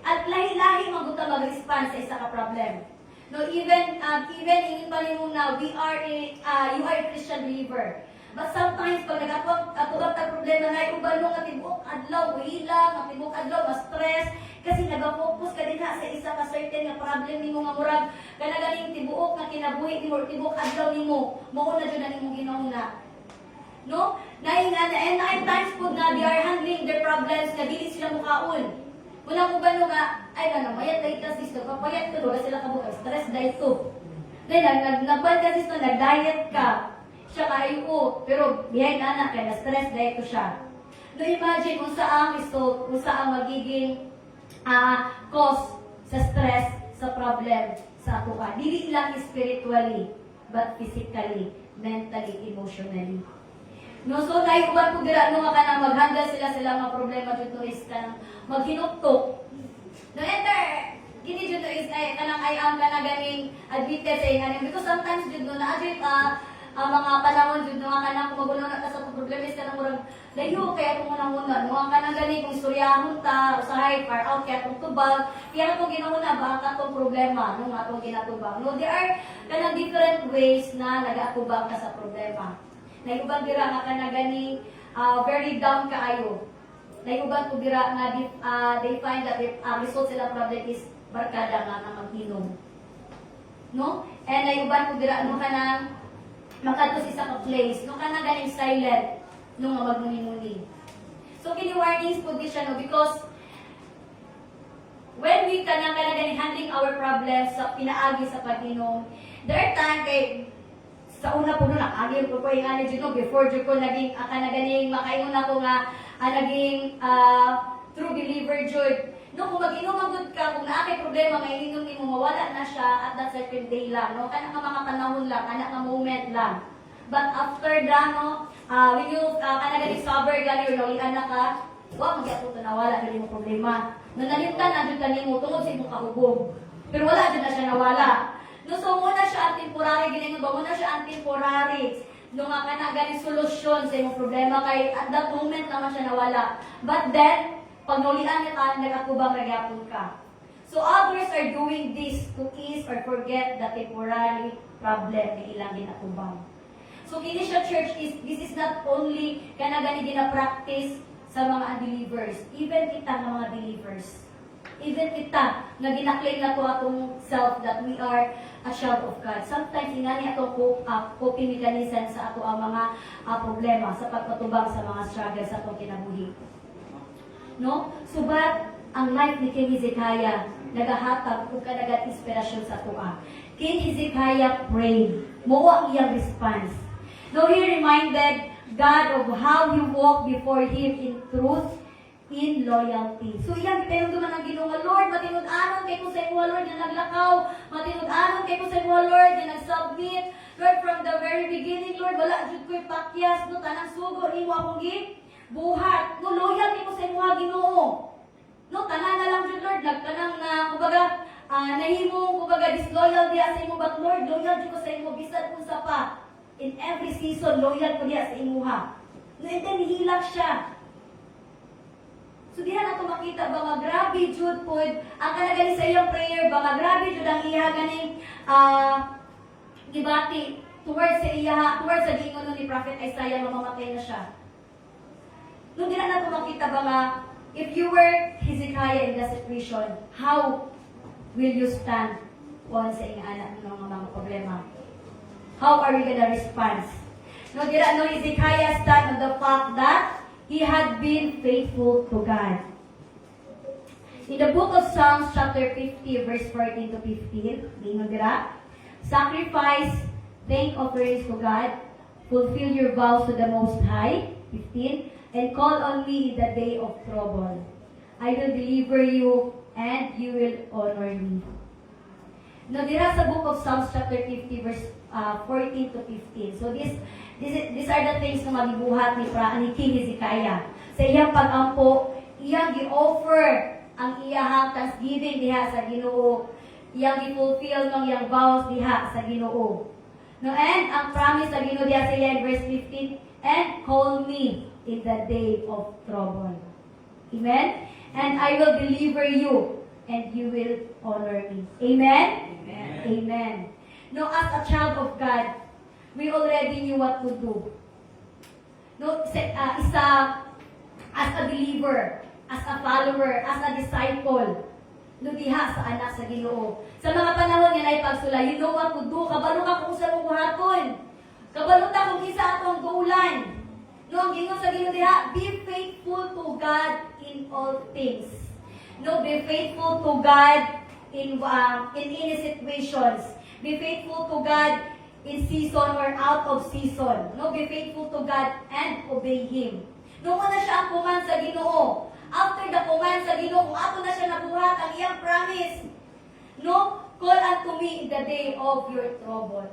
[SPEAKER 1] at lahi-lahi maguta mag-respond sa isa ka problem. No, even in palimuna, you are a Christian believer. But sometimes pag nag-atubag ta problema na ubalo nga tibuok adlaw hila, nga tibuok adlaw ma-stress kasi nag-focus ka din sa isa ka certain nga problem nimo nga murag kanagaling tibuok nga kinabuhi nimo tibuok adlaw nimo mao na jud na nimo ginahuna. No? And nine times po na they are handling their problems na dili sila mukaon. Unang ubalo nga ay na mayat dahil kasi ito papayat ko wala sila kabuka stress dahil to. Dahil nagban kasi ito nag-diet ka. Siya kayo pero behind anak kaya na-stress dahil to siya. No, imagine kung saan result, kung saan magiging cause sa stress, sa problem, sa ato ka. Dili lang spiritually, but physically, mentally, emotionally. No, so naiuban ko dira no nga kanang mag-handle sila mga problema dito is kanang maghinuktok. No, enter kini dito is ay kanang ay ang ganing admitted sa inganing because sometimes dito na admit mga panahon dito nga kanang magulo na sa problema is kanang murag layo kaya kung muna no ang kanang gani kung istoryahon ta usahay far out kaya kung tubag kaya kung ginahuna baka tong problema no nga atong ginatubag. No, there are kanang different ways na nagaatubag ka sa problema. Naiuban dira nga kanaganing very down kaayo. Naiuban ko dira nga they find that the result sila problem is barkada nga maghinom. No? And naiuban ko dira ano kanang makadto sa isa ka place, no kanaganing silent no nga magmuni-muni. So kini warnings po di siya no because when we kanaganing handling our problems sa pinaagi sa pag-inom, there are time kay sa una po nun, nakagil ko yung ano dyan, before dyan ko naging, naganing, makaingon ako nga, naging true believer dyan. No, kung mag-inom ang good ka, kung naakay problema, may inom ni mo, mawala na siya at that certain day lang, no? Kana nga mga panahon lang, kana nga moment lang. But after that, no, when you, naganing sober gali, or naulian na ka, wag mag-iato na wala, hindi mo problema. Nanalimtan na dyan kanimo, tungod sa imong kaubog. Pero wala dyan na siya nawala. No, so muna siya ang temporary, ginagawa ba muna siya ang temporary. no nga kana ganing solusyon sa imong problema kay at that moment naman siya nawala. But then, pag nulian niya ka, nagakubang nagyapon ka. So others are doing this to ease or forget the temporary problem na ilang ginatubang. So kini siya church this is not only kana gani gina-practice sa mga unbelievers, even kita nga mga believers. Even kita nga ginaklaim na to atong self that we are a child of God. Sometimes ingani atong coping mechanism sa ato ang mga problema sa pagpatubang sa mga struggles sa atong kinabuhi. No? Subat ang life ni King Hezekiah nagahatag ug kadagat inspirasyon sa tuwa. King Hezekiah prayed. Mao ang iyang response. No, he reminded God of how he walked before him in truth, in loyalty. So iyang pinunduman ang Ginoo nga Lord, matinud-anon kay ko sa imo Lord nga naglakaw, matinud-anon kay ko sa imo Lord nga nag-submit. Lord, from the very beginning, Lord, wala jud ko'y pakyas no tanang sugo imo akong buhat. No, loyal ko sa imo Ginoo. No, tanan na lang jud Lord, nagtanang na kumbaga nahimo kumbaga disloyal diha sa imo, but Lord, loyal jud ko sa imo bisan unsa pa. In every season, loyal ko diha sa imuha. No, and then hilak siya. So diha nato makita ba nga grabe jud pod ang kanagani sa iyang prayer ba nga grabe jud ang iya ganing gibati towards sa iya, towards sa gingon ni Prophet Isaiah nga mamatay na siya. No, diha nato makita ba nga if you were Hezekiah in that situation, how will you stand on sa iyong anak ng mga problema? How are you gonna respond? No, dira no Hezekiah stand on the fact that he had been faithful to God. In the book of Psalms chapter 50 verse 14 to 15, gingon dira, sacrifice, thank offerings to God, fulfill your vows to the Most High, 15, and call on me in the day of trouble. I will deliver you, and you will honor me. No, dira sa book of Psalms chapter 50 verse 14 to 15. So these are the things na magibuhat ni King Hezekiah. Sa iyang pag-ampo, iyang gi-offer ang iyang thanksgiving diha sa Ginoo. Iyang gi-fulfill ng iyang vows diha sa Ginoo. No, and ang promise sa Ginoo diha sa iyang verse 15, and call me in the day of trouble. Amen? And I will deliver you, and you will honor me. Amen?
[SPEAKER 2] Amen.
[SPEAKER 1] Amen. No, as a child of God, we already knew what to do. No, as a believer, as a follower, as a disciple, no, diha sa anak sa Ginoo. Sa mga panahon nga na ipagsula, you know what to do. Kabalo ka kung sa mong buhaton. Kabalo ta kung isa atong gaulan. No, ang gingon sa Ginoo diha, be faithful to God in all things. No, be faithful to God in any situations. Be faithful to God in season or out of season. No, be faithful to God and obey Him. No, muna siya ang command sa Ginoo. After the command sa Ginoo, kung ato na siya nabuhat ang iyang promise. No, call unto me in the day of your trouble.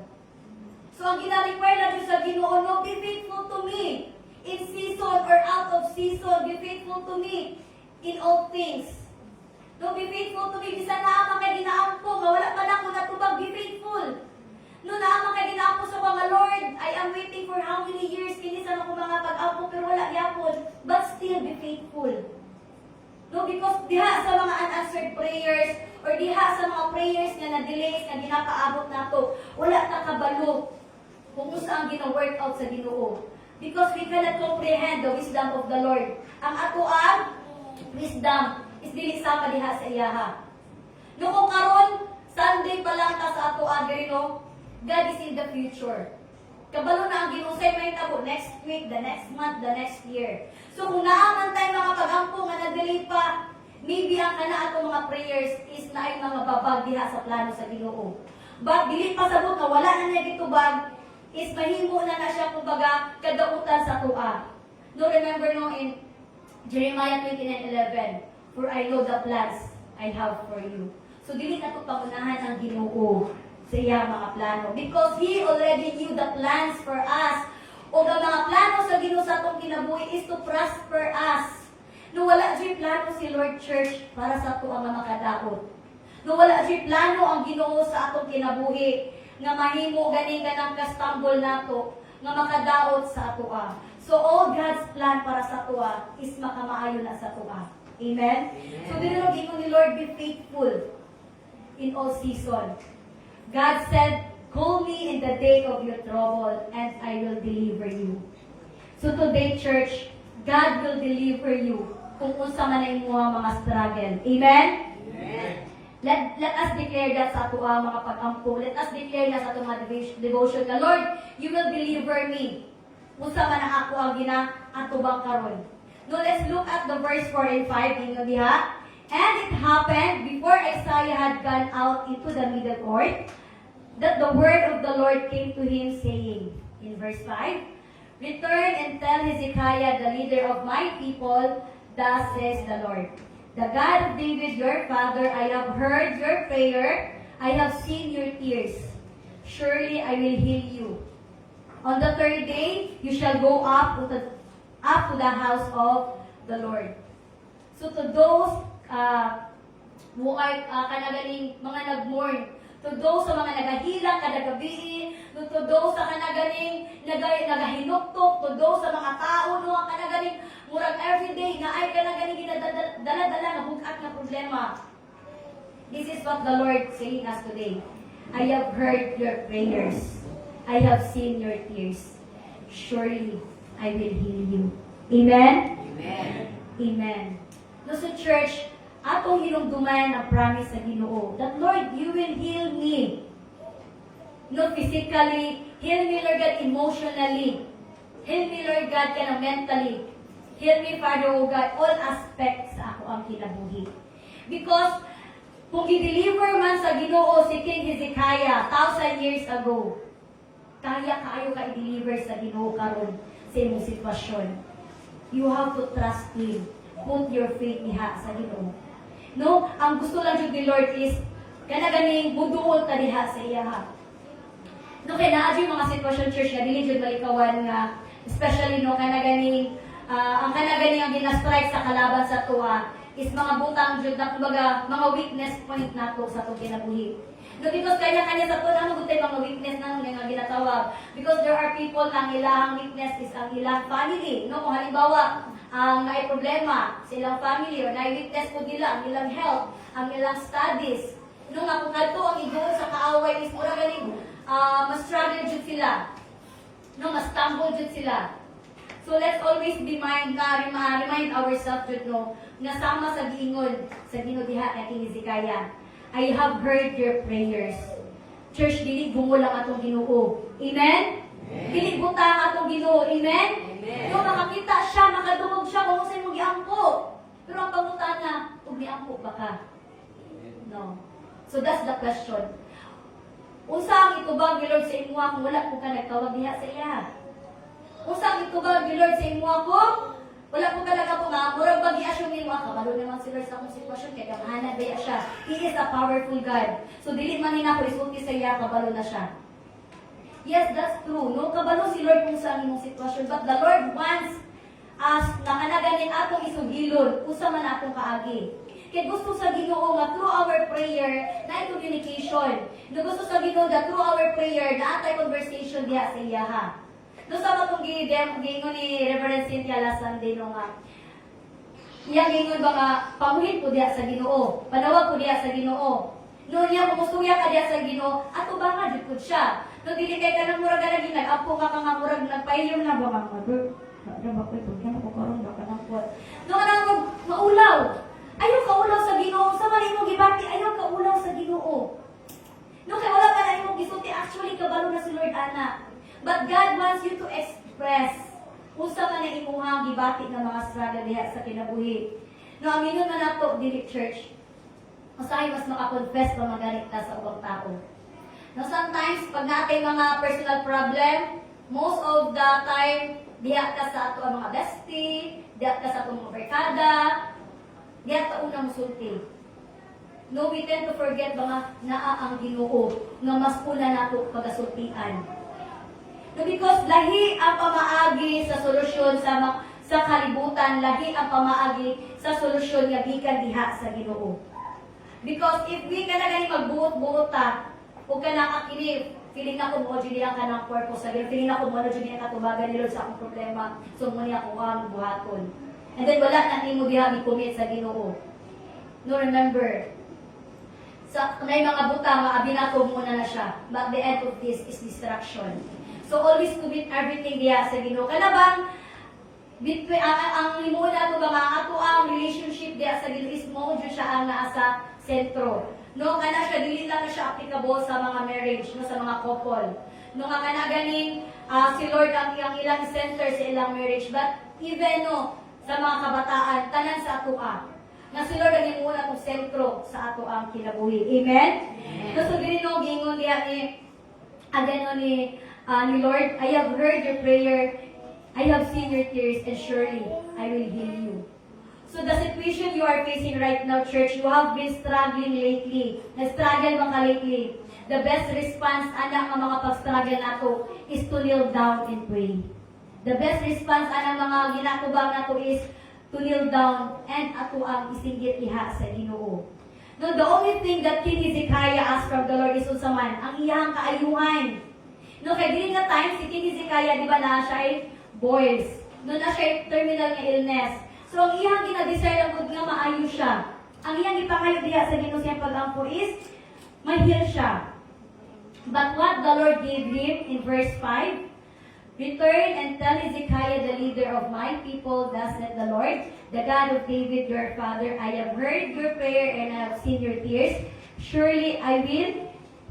[SPEAKER 1] So, ang gina-require na Diyos sa Ginoo, no, be faithful to me in season or out of season. Be faithful to me in all things. No, be faithful to me. Bisan na ama kay ginaampo, mawala pa na ako natubag, be faithful. No, naama kay ginaampo sa mga Lord, I am waiting for how many years, kinisan ako mga pag-ampo, pero wala gyapon. But still be faithful. No, because diha sa mga unanswered prayers, or diha sa mga prayers nga na-delays, nga ginapaabot nato, wala ta kabalo kung saan gina-work out sa Ginoo. Because we cannot comprehend the wisdom of the Lord. Ang ato ang wisdom is dili sama diha sa iyaha. No, kung karon Sunday pa lang ta sa ato agri, no, God is in the future. Kabalo na ang Ginoo say may tabo next week, the next month, the next year. So kung naaman tayo mga pag-ampo nga na-delay pa, maybe ang kana ato mga prayers is na ay mga babag diha sa plano sa Ginoo. But dili pa sabot nga wala na niya gitubag, is mahimo na siya kumbaga kadautan sa tuwa. No, remember no in Jeremiah 29:11, for I know the plans I have for you. So dili na to pangunahan ang Ginoo sa iya mga plano, because He already knew the plans for us. O ang mga plano sa Ginoo sa atong kinabuhi is to prosper us. No, wala di plano si Lord Church para sa ato ang mga kadaot. No, wala di plano ang Ginoo sa atong kinabuhi nga mahimo ganing kanang kastumble nato nga makadaot sa atoa. So all God's plan para sa atoa is makamaayo na sa atoa. Amen? So dinulog ingon ni Lord, be faithful in all season. God said, call me in the day of your trouble and I will deliver you. So today, church, God will deliver you kung unsa man ang mga struggle. Amen? Amen. Let us declare that sa ato mga pag-ampo. Let us declare na sa ato mga devotion na, Lord, you will deliver me. Unsa man ang ako ang ginaatubang karon. Now let's look at the verse 4 and 5 inyo diha. And it happened before Isaiah had gone out into the middle court that the word of the Lord came to him saying, in verse 5, return and tell Hezekiah, the leader of my people, thus says the Lord, the God of David your father, I have heard your prayer, I have seen your tears. Surely I will heal you. On the third day, you shall go up to the house of the Lord. So to those who are kanagaling mga nag-mourn, to those sa mga nagahilang kada gabi, to those sa kanagaling nagahinuktok, to those sa mga tao no ang kanagaling murag everyday na ay kanagaling ginadala-dala nga bugat nga problema. This is what the Lord saying us today. I have heard your prayers. I have seen your tears. Surely I will heal you. Amen?
[SPEAKER 2] Amen.
[SPEAKER 1] Amen. No, so church, atong hinumduman ang promise sa Ginoo that Lord, you will heal me. No, physically, heal me, Lord God, emotionally. Heal me, Lord God, mentally. Heal me, Father, O God, all aspects sa ako ang kinabuhi. Because, kung i-deliver man sa Ginoo si King Hezekiah 1,000 years ago, kaya kaayo ka i-deliver sa Ginoo karon sa imong sitwasyon. You have to trust Him. Put your faith diha sa Ginoo. No, ang gusto lang jud ni Lord is kanaganing muduol ta diha sa iya ha. No, kaya naa jud mga sitwasyon church nga dili jud malikawan nga especially no kanaganing ang kanaganing ang gina-strike sa kalaban sa tuwa is mga butang jud na kumbaga mga weakness point nato sa atong kinabuhi. No, because kanya-kanya sa tuwa mo gutay mga weakness na nga ginatawag. Because there are people na ang ilang weakness is ang ilang family. No, kung halimbawa ang may problema sa ilang family o na-witness po nila ang ilang health, ang ilang studies. Nung ako kadto ang igoon sa kaaway is mura galing ma-struggle jud sila. No, ma-stumble jud sila. So let's always be remind ourselves jud no nga sama sa giingon sa Ginoo diha kay King Hezekiah. I have heard your prayers. Church, dili bungol ang atong Ginoo. Amen? Dili buta ang atong Ginoo. Amen? No, makakita siya, makadungog siya kung saan mo giangko. Pero ang pangutan na, kung giangko ba ka? No. So that's the question. Unsa ang itubag ni Lord sa imuha kung wala ko ka nagtawag diha sa iya? Unsa ang itubag ni Lord sa imuha kung wala ko ka nagkapo nga, murag bagi-asyon ni mo, kabalo naman si Lord sa akong sitwasyon, kaya kamahana ba siya. He is a powerful God. So dili man nina ko isulti sa iya, kabalo na siya. Yes, that's true. No, kabalo si Lord kung saan imong sitwasyon. But the Lord wants us na kanaganin atong isugilon, usa man atong kaagi. Kaya gusto sa Ginoo nga through our prayer, na communication. No, gusto sa Ginoo that through our prayer, na atay conversation diha sa iya ha. No, sa matong gingon ni Reverend Cynthia last Sunday no nga. Iya gingon ba nga, pamuhin ko diha sa Ginoo. Panawag ko diha sa Ginoo. No, niya kumusuya ka diha sa Ginoo, ato ba nga jud pud siya. No, dili kay kanang murag na ginag-apo ka nga murag nagpahiyom na ba nga mother. Ano ba ko ito? Kaya ko karon ba kanang kuat. No, kanang maulaw. Ayaw ka ulaw sa Ginoo. Sa man imong gibati, ayaw ka ulaw sa Ginoo. No, kay wala pa na imong gisulti. Actually, kabalo na si Lord ana. But God wants you to express unsa man ang imong gibati nga mga struggle diha sa kinabuhi. No, amingon man nato dili church. Usahay mas makakonfess pa maganit ta sa ubang tao. No, sometimes pag natay mga personal problem, most of the time diha ka sa ato ang mga bestie, diha ka sa atong mga barkada, diha ka una musulti. No, we tend to forget mga naa ang Ginoo nga mas pula nato pagasultian. No, because lahi ang pamaagi sa solusyon sa kalibutan, lahi ang pamaagi sa solusyon nga gikan diha sa Ginoo. Because if we ka na gani magbuot-buot ta, o ka na akini feeling na ko mo dili ang kanang purpose sa Ginoo, feeling na ko mo dili ang katubagan ni Lord sa akong problema, so mo niya ako ang buhaton. And then wala na nimo diha mi-commit sa Ginoo. No, remember, sa may mga butang nga abinato muna na siya, but the end of this is distraction. So always commit everything diha sa Ginoo. Kana bang between ang limuon nato ba nga ato ang relationship diha sa Ginoo is mo jud siya ang naa sa sentro. No, kana siya dili lang na siya applicable sa mga marriage, no, sa mga couple. No nga kana ganing si Lord ang ilang center sa ilang marriage, but even no sa mga kabataan tanan sa atoa. Na si Lord ang imuon atong sentro sa ato ang kinabuhi. Amen. No, so dili no gingon diha ni again ni Lord, I have heard your prayer. I have seen your tears, and surely I will heal you. So the situation you are facing right now, church, you have been struggling lately. Na-struggle ba ka lately? The best response, anak, ng mga pag-struggle nato is to kneel down and pray. The best response, anak, mga ginatubang nato is to kneel down and ato ang isinggit iha sa Ginoo. No, the only thing that King Hezekiah asked from the Lord is unsaman, ang iyang kaayuhan. No, kay dili nga time si King Hezekiah, di ba na siya ay boils. No, na siya ay terminal nga illness. So, ang iyang ginadesire lang nga maayo siya. Ang iyang ipangayo diha sa Ginoo siyang pag-ampo is ma-heal siya. But what the Lord gave him in verse 5, return and tell Hezekiah, the leader of my people, thus said the Lord, the God of David your father, I have heard your prayer and I have seen your tears. Surely I will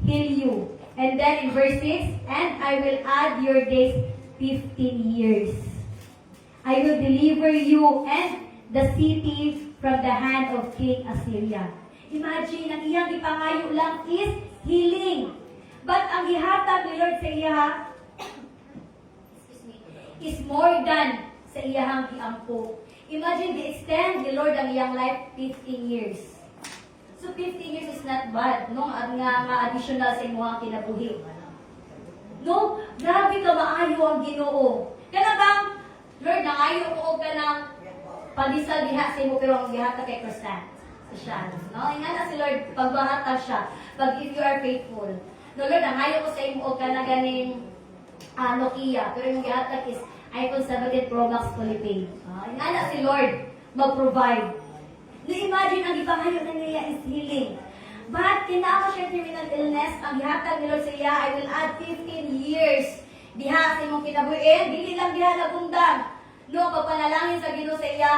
[SPEAKER 1] heal you. And then in verse 6, and I will add your days 15 years. I will deliver you and the city from the hand of King Assyria. Imagine, ang iyang ipangayo lang is healing. But ang gihatag ni Lord sa iya is more than sa iyahang giampo. Imagine the extent ni Lord ang iyang life 15 years. So 15 years is not bad, no? At nga additional sa imuhang kinabuhi. No, grabe ka maayo ang Ginoo. Kana bang Lord, nangayo ko ka ng pagdisal diha sa imo pero ang gihatag kay Christian. Sa siya, no? Inga na si Lord pagbahatag siya. Pag if you are faithful. No, Lord, nangayo ko sa imo ka na ganing Nokia, pero yung gihatag is iPhone 17 Pro Max fully paid. Inga na si Lord mag-provide. Na-imagine ang ipangayo na niya is healing. But kinama siya terminal illness, ang gihatag ni Lord sa iya, I will add 15 years. Diha sa imong kinabuhi, dili lang diha nabundag. No, pagpanalangin sa Ginoo sa iya,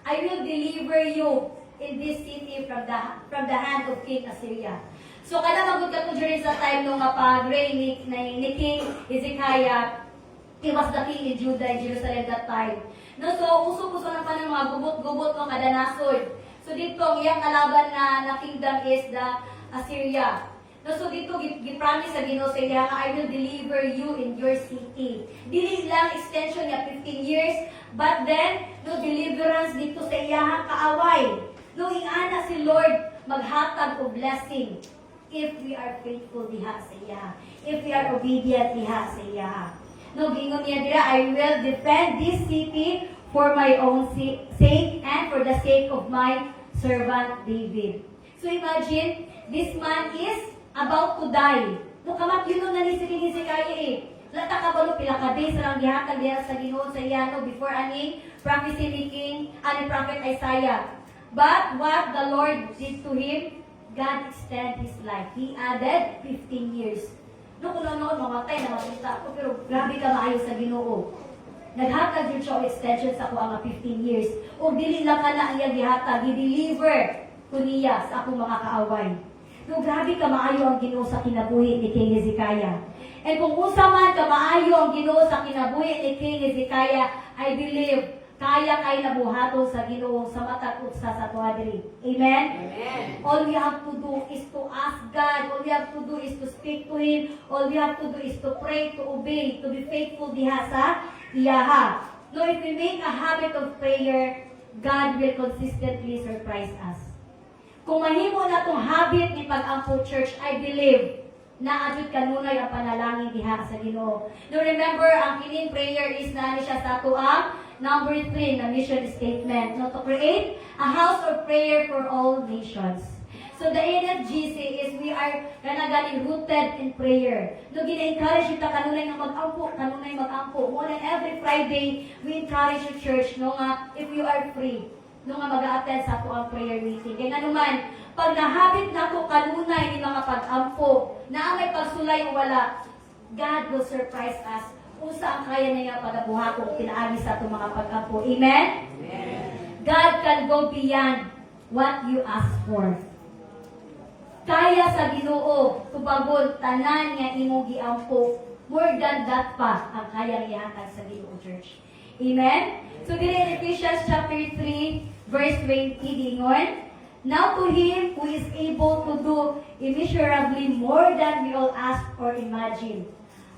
[SPEAKER 1] I will deliver you in this city from the hand of King Assyria. So kada magud ka during sa time nung pag-reign ni King Hezekiah, he was the king in Judah and Jerusalem that time. No, so uso-uso na pa ng mga gubot-gubot ng kada nasod. So dito ang iyang kalaban na kingdom is the Assyria. No, so dito gipromise sa Ginoo sa iya, I will deliver you in your city. Dili lang extension niya 15 years, but then no deliverance dito sa iyang kaaway. No, ingana si Lord maghatag og blessing if we are faithful diha sa iya. If we are obedient diha sa iya. No, gingon niya dira, I will defend this city for my own sake and for the sake of my servant David. So imagine, this man is about to die. No, kamat yun na ni King Hezekiah eh. Lata ka ba no, pila ka days lang gihatag diha sa Ginoo sa iya no, before ani prophecy ni prophet Isaiah. But what the Lord did to him, God extended his life. He added 15 years. No, kung noon mamatay na makita ako, pero grabe ka maayo sa Ginoo. Naghatag yun siya o extension sa ako ang 15 years. O dili lang ka na ang iyang gihatag, i-deliver ko niya sa akong mga kaaway. No, grabe ka maayo ang Ginoo sa kinabuhi ni King Hezekiah. And kung usa man ka maayo ang Ginoo sa kinabuhi ni King Hezekiah, I believe kaya kay nabuhaton sa Ginoo sa matag sa tuadri. Amen?
[SPEAKER 2] Amen.
[SPEAKER 1] All we have to do is to ask God. All we have to do is to speak to Him. All we have to do is to pray, to obey, to be faithful diha sa iyaha. No, if we make a habit of prayer, God will consistently surprise us. Kung mahimo na itong habit ni pag-ampo church, I believe na adjud kanunay ang panalangin diha sa Ginoo. No, remember, ang kining prayer is na siya sa ato ang number 3 na mission statement. No, to create a house of prayer for all nations. So the NFGC is we are are kanagaling rooted in prayer. No, gina-encourage kita kanunay nga mag-ampo. More than every Friday, we encourage the church, no nga, if you are free, no nga mag-a-attend sa ato ang prayer meeting. Kaya nga naman, pag nahabit na ko kanunay ni mga pag-ampo, na may pagsulay o wala, God will surprise us kung saan kaya niya pagabuha kung pinaagi sa itong mga pag-ampo. Amen? Amen? God can go beyond what you ask for. Kaya sa Ginoo, tubagon, tanan nga imong giampo, more than that pa ang kaya ihatag sa Ginoo Church. Amen? So, dito in Ephesians chapter 3, verse 20, gingon, now to Him who is able to do immeasurably more than we all ask or imagine,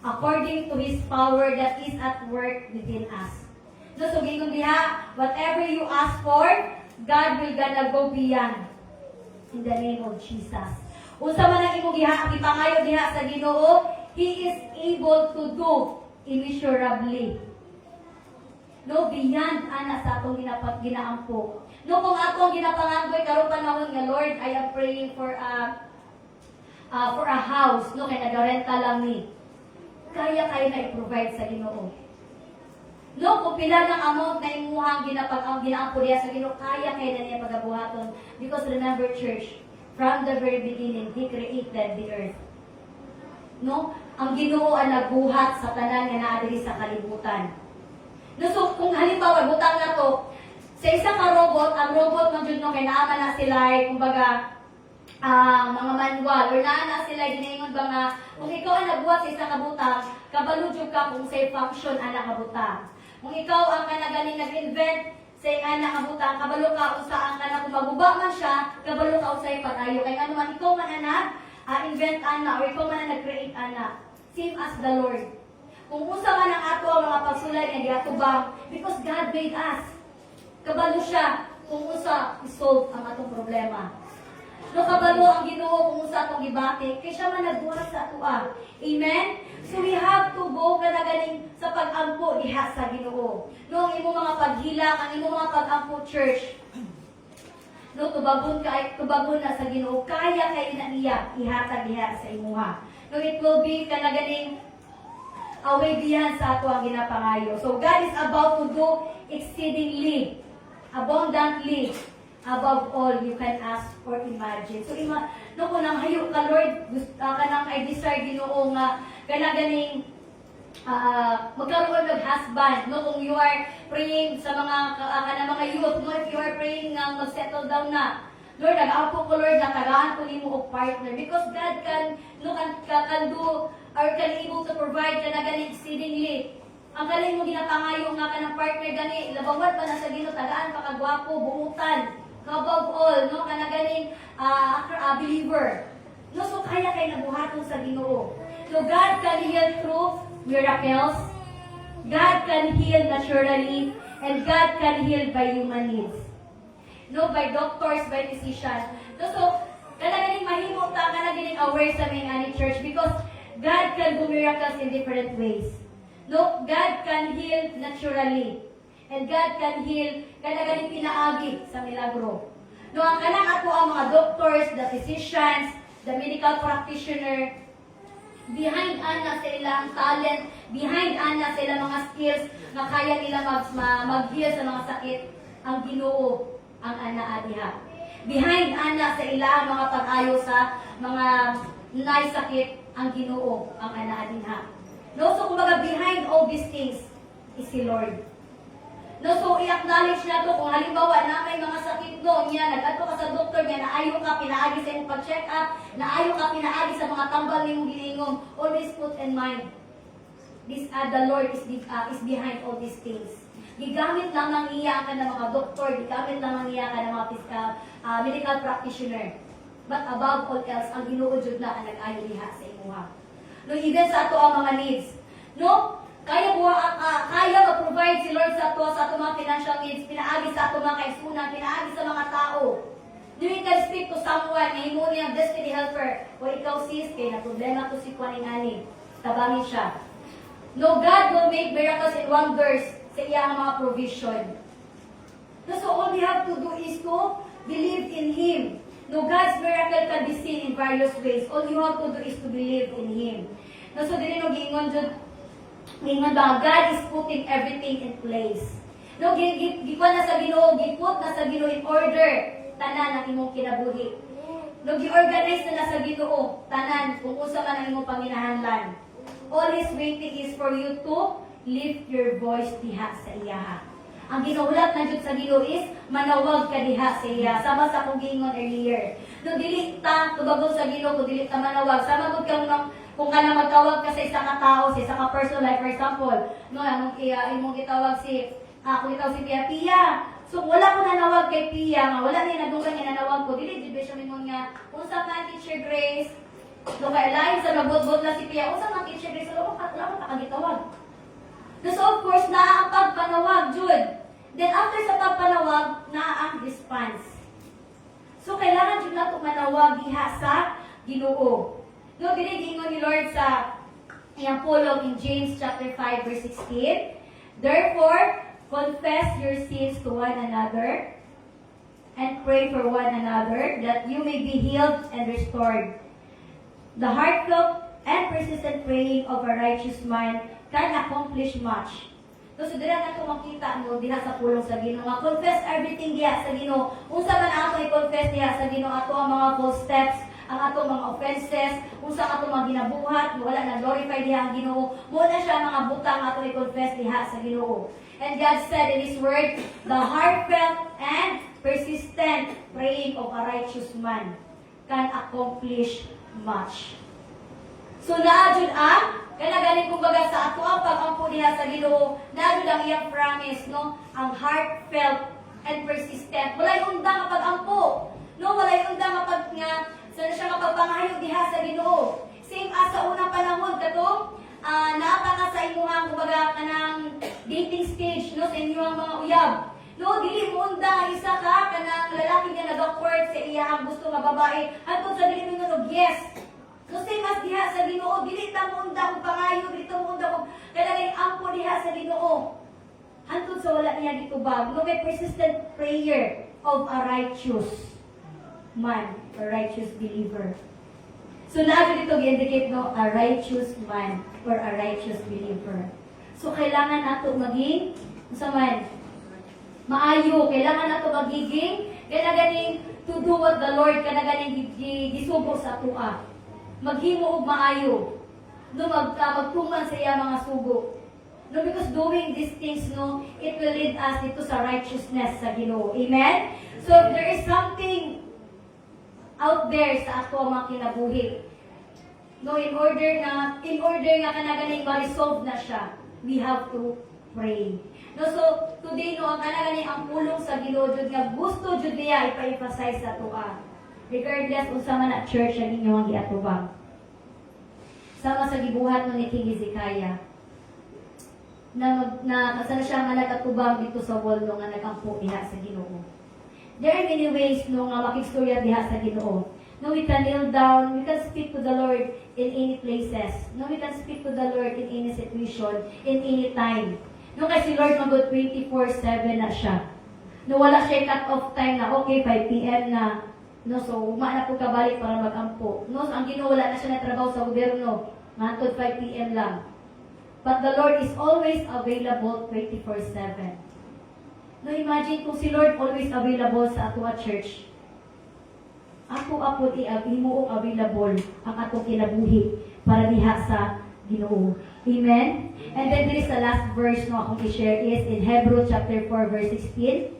[SPEAKER 1] according to His power that is at work within us. No, so gingon diha, whatever you ask for, God will gonna go beyond. In the name of Jesus. Unsa man ang imong ipangayo diha sa Ginoo, He is able to do immeasurably. No, beyond ana sa atong ginaampo. No, kung atong ginapangandoy karong panahon nga, Lord, I am praying for a house, no, kay nagarenta lang ni. Kaya kayo na i-provide sa Ginoo. No, kung pila ng amount na imuhang ginaampo diya sa Ginoo, kaya kayo na niya pagabuhaton. Because remember, church, from the very beginning, He created the earth. No, ang Ginoo ang nagbuhat sa tanan nga naa diri sa kalibutan. No, so kung halimbawa butang na to, sa isang robot, ang robot ng Diyos, no, kaya naaman na sila, kumbaga, mga manual, or na sila, ginaingon ba nga, kung ikaw ang nagbuhat sa isang kabutang, kabaludyo ka kung sa'y function ang nakabutang. Kung ikaw ang kanagaling nag-invent sa ang nakabutang, kabalo ka kung saan ka na, kung maguba man siya, kabalo ka kung sa'y pag-ayo. Kaya ano man, ikaw man invent ana, or ikaw man nag-create ana. Same as the Lord. Kung usa man ang ato ang mga pagsulay nga giatubang, because God made us. Kabalo siya kung usa isolve ang atong problema. No, kabalo ang Ginoo kung usa atong gibati, kay siya man nagbuhat sa atoa. Amen? So we have to go kanagaling sa pag-ampo diha sa Ginoo. No, ang imong mga paghilak, ang imong mga pag-ampo church. No, tubagon na sa Ginoo, kaya kay na niya ihatag diha sa imuha. No, it will be kanagaling away beyond sa ato ang ginapangayo. So God is about to do exceedingly, abundantly, above all you can ask or imagine. So, no, kung nang hayo ka, Lord, kanang I desire Ginoo nga, kanagaling magkaroon ng husband, no, kung you are praying sa mga youth, no, if you are praying nga mag-settle down na, Lord, nag-apo ko, Lord, natagaan ko nimo og partner, because God can do, or can able to provide kanagaling exceedingly. Ang galing mo ginapangayo nga ka ng partner gani, labawat pa na sa Ginoo, tagaan pa kagwapo, buutan, above all, no, kanagaling believer. No, so kaya kay nabuhaton sa Ginoo. So God can heal through miracles, God can heal naturally, and God can heal by human needs. No, by doctors, by physicians. So kanagaling mahimo ta, kanagaling aware sa mga church, because God can do miracles in different ways. No, God can heal naturally. And God can heal, kanagaling pinaagi sa milagro. No, ang kanang ato ang mga doctors, the physicians, the medical practitioner, behind ana sa ilang talent, behind ana sa ilang mga skills na kaya nila mag-heal sa mga sakit, ang Ginoo ang ana diha. Behind ana sa ilang mga pag-ayo sa mga naisakit, ang Ginoo ang ana diha. No, so kumbaga behind all these things is si Lord. No, so i-acknowledge na to kung halimbawa na may mga sakit no, niya, nag-ato ka sa doktor niya, naayo ka, pinaagi sa iyong pag-check up, naayo ka, pinaagi sa mga tambal ni mong giningom, always put in mind, the Lord is behind all these things. Gigamit lang ng iya ka ng mga doktor, gigamit lang ng iya ka ng mga medical practitioner. But above all else, ang Ginoo jud na ang nag-ayo diha sa imuha. No, even sa ato ang mga needs. No, kaya mag-provide si Lord sa ato mga financial needs, pinaagi sa ato mga kaisunan, pinaagi sa mga tao. You can speak to someone, na himo niya destiny helper, o ikaw sis, kay na problema to si Kuaningani, tabangin siya. No, God will make miracles and wonders sa iyang mga provision. No, so all we have to do is to believe in Him. No, God's miracle can be seen in various ways. All you have to do is to believe in Him. No, so dili no giingon jud ba God is putting everything in place. No, gikuan na sa Ginoo, giput na sa Ginoo in order tanan ang imong kinabuhi. No, gi-organize na sa Ginoo tanan kung unsa man ang imong panginahanglan. All His waiting is for you to lift your voice diha sa iya. Ang ginuhulat na jud sa Ginoo is manawag ka diha sa iya. Sama sa akong giingon earlier. No, dili ta tubagol sa Ginoo kung dili ta manawag. Sama gud kang kung ka na magtawag ka sa isa ka tao, sa isa ka person, like for example, no, imong gitawag si kung ikaw si Pia. So, wala ko nanawag kay Pia, nga wala niya nadugan niya nanawag ko. Dili, di ba siya mingon nga, unsa man Teacher Grace, no, kaya lain sa nabot-bot na si Pia, unsa man Teacher Grace, wala ko takagitawag. So, of course, naa ang pagpanawag, Jude. Then, after sa pagpanawag, naa ang response. So, kailangan Jude na manawag diha sa Ginoo. No, gingon ni Lord sa iyang pulong in James chapter 5, verse 16. Therefore, confess your sins to one another and pray for one another that you may be healed and restored. The heartfelt and persistent praying of a righteous man can accomplish much. So dira na ito makita mo diha sa pulong sa Ginoo. Confess everything diha sa Ginoo. Unsa man ato i-confess diha sa Ginoo, ato ang mga false steps, ang ato mga offenses, unsa ato mga ginabuhat, wala na glorify diha ang Ginoo. Mo na siya mga butang ato i-confess diha sa Ginoo. And God said in His Word, the heartfelt and persistent praying of a righteous man can accomplish much. So naadjud ang kanagaling kumbaga sa ato ang pag-ampo diha sa Ginoo, naadjud ang iyang promise, no? Ang heartfelt and persistent. Walay undang nga pag-ampo. No, walay undang nga pag nga sana siya mapagpangayo diha sa Ginoo. Same as sa unang panahon katong naapa nga sa imuhang kumbaga kanang dating stage, no, sa inyong mga uyab. No, dili mo unda isa ka kanang lalaki nga nag-awkward sa iyang gusto nga babae. Hantod sa dili mo yes. So same as diha sa Ginoo, dili ta mo unda og pangayo, dili ta mo unda og kailangan ampo diha sa Ginoo. Hantod sa wala niya gitubag. No, may persistent prayer of a righteous man, a righteous believer. So naadto dito gi-indicate no, a righteous man or a righteous believer. So kailangan nato maging unsa man maayo, kailangan nato magiging kanaganing to do what the Lord kanaganing gisugo sa atoa. Maghimo og maayo. No, magtuman sa iya mga sugo. No, because doing these things, no, it will lead us dito sa righteousness sa Ginoo. Amen? So if there is something out there sa ato mga kinabuhi, no, in order nga kanaganing ma-resolve na siya, we have to pray. No, so today no, ang kanaganing ang pulong sa Ginoo jud nga gusto jud niya ipa-emphasize sa atoa. Regardless unsa man na church ang inyong giatubang. Sama sa gibuhat no ni King Hezekiah, na kasana siya nga nagkatubang dito sa wall no nga nagampo diha sa Ginoo. There are many ways no nga makistorya diha sa Ginoo. No, we can kneel down, we can speak to the Lord in any places. No, we can speak to the Lord in any situation, in any time. No, kasi Lord magod 24/7 na siya. No, wala siya cut-off time na, okay, 5 p.m. na. No, so, umana po kabalik para mag-ampo. No, so, ang Ginoo wala na siya na trabaho sa gobyerno. Mantod 5 p.m. lang. But the Lord is always available 24/7. No, imagine kung si Lord always available sa ato church. Ako himuong available ang atong kinabuhi para diha sa Ginoo. Amen? And then there is the last verse no akong i-share is in Hebrews chapter 4 verse 16.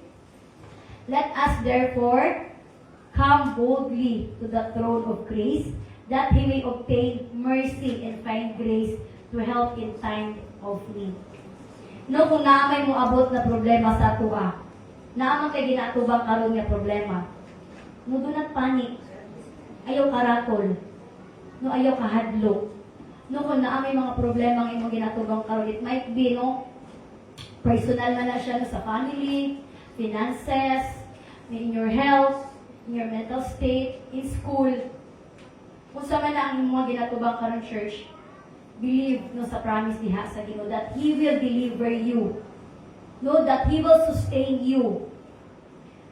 [SPEAKER 1] Let us therefore come boldly to the throne of grace, that He may obtain mercy and find grace to help in time of need. No, kung naamay mo abot na problema sa atua, naamang kay ginatubang karon nga problema, no, do not panic. Ayaw karatol. No, ayaw kahadlo. No, kung naamay mga problema ang imong ginatubang karon, it might be, no, personal man na siya no, sa family, finances, in your health, in your mental state, in school. Kung sa man na ang mga ginatubang karon church, believe no sa promise diha sa Ginoo that He will deliver you. No, that He will sustain you.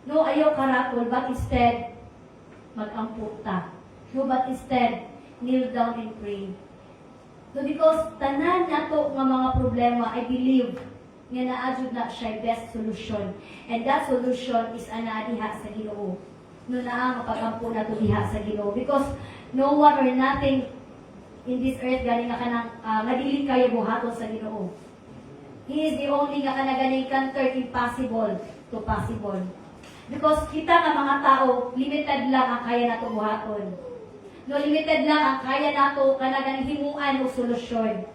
[SPEAKER 1] No, ayaw karatol, but instead, mag-amput ta. No, but instead, kneel down and pray. So because tanan nato nga mga problema, I believe nga naadjud na siya best solution. And that solution is ana diha sa Ginoo. No naa mapag-ampo nato diha sa Ginoo. Because no one or nothing in this earth galing nga kanang madili kayo buhaton sa Ginoo. He is the only nga kanaganing can turn impossible to possible. Because kita nga mga tao, limited lang ang kaya nato buhaton. No, limited lang ang kaya nato kanang himuan o solusyon.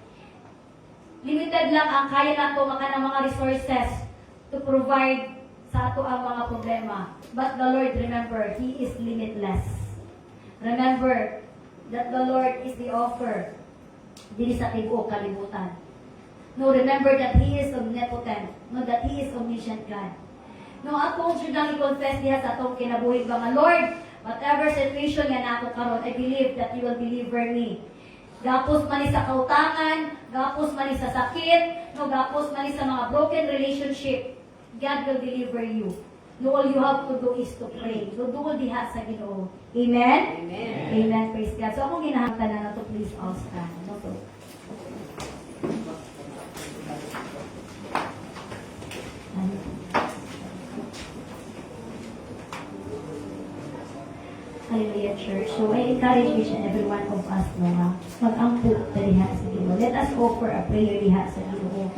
[SPEAKER 1] Limited lang ang kaya nato kanang mga resources to provide sa ato ang mga problema. But the Lord, remember, He is limitless. Remember that the Lord is the offer dili sa tibuok kalibutan. No, remember that He is omnipotent. No, that He is omniscient God. No, akong siyang i-confess diha sa atong kinabuhi ba nga, Lord, whatever situation nga nako karon, I believe that You will deliver me. Gapos man ni sa kautangan, gapos man ni sa sakit, no, gapos man ni sa mga broken relationship, God will deliver you. No, all you have to do is to pray. So, duol diha sa Ginoo. Amen?
[SPEAKER 2] Amen.
[SPEAKER 1] Amen. Praise God. So, akong ginahangtan na to, please all stand. No, so. Hallelujah, church. So, I encourage each and every one of us na mag-ampo na diha sa Ginoo. Let us offer a prayer diha sa Ginoo.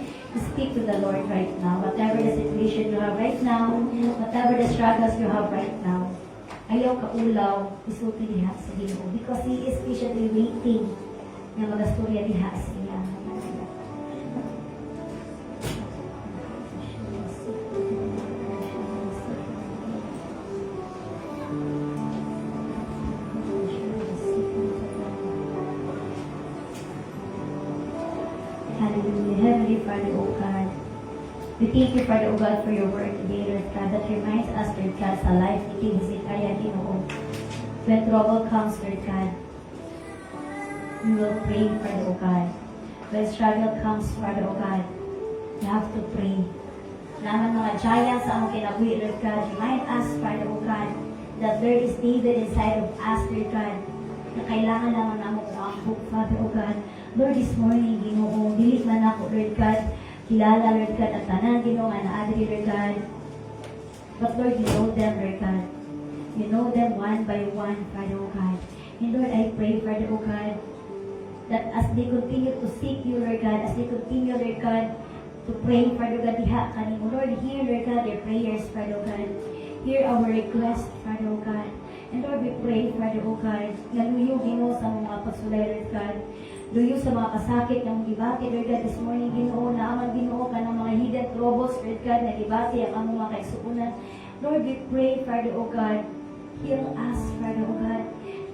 [SPEAKER 1] Speak to the Lord right now. Whatever the situation you have right now, whatever the struggles you have right now, ayaw ka ulaw, isulti diha sa Ginoo. Because He is patiently waiting na magastorya diha sa iya. Hallelujah. Heavenly Father, O God, we thank You, Father, O God, for Your word today, Lord God, that reminds us, Lord God, sa life ni King Hezekiah, Ginoo. When trouble comes, Lord God, we will pray, Father, O God. When struggle comes, Father, O God, we have to pray. Naman mga giants sa among kinabuhi, Lord God, remind us, Father, O God, that there is David inside of us, Lord God, na kailangan naman namang umambok, Father, O God. Lord, this morning, Ginoo, dili man ako, Lord God, kilala, Lord God, ang tanan, Ginoo, nga naadri, Lord God. But Lord, You know them, Lord God. You know them one by one, Father, O God. And Lord, I pray, Father, O God, that as they continue to seek You, Lord God, as they continue, Lord God, to pray, Father God, diha kanimo, Lord, hear, Lord God, their prayers, Father, O God. Hear our request, Father, O God. And Lord, we pray, Father, O God, na luyo, Ginoo, sa mga pagsulay, Lord God. Luyo sa mga kasakit ng gibati, Lord God, this morning, Ginoo, na aman, Ginoo, ka ng mga hidden troubles, Lord God, na gibati ang among mga kaisuunan. Lord, we pray, Father, O God, heal us, Father, O God.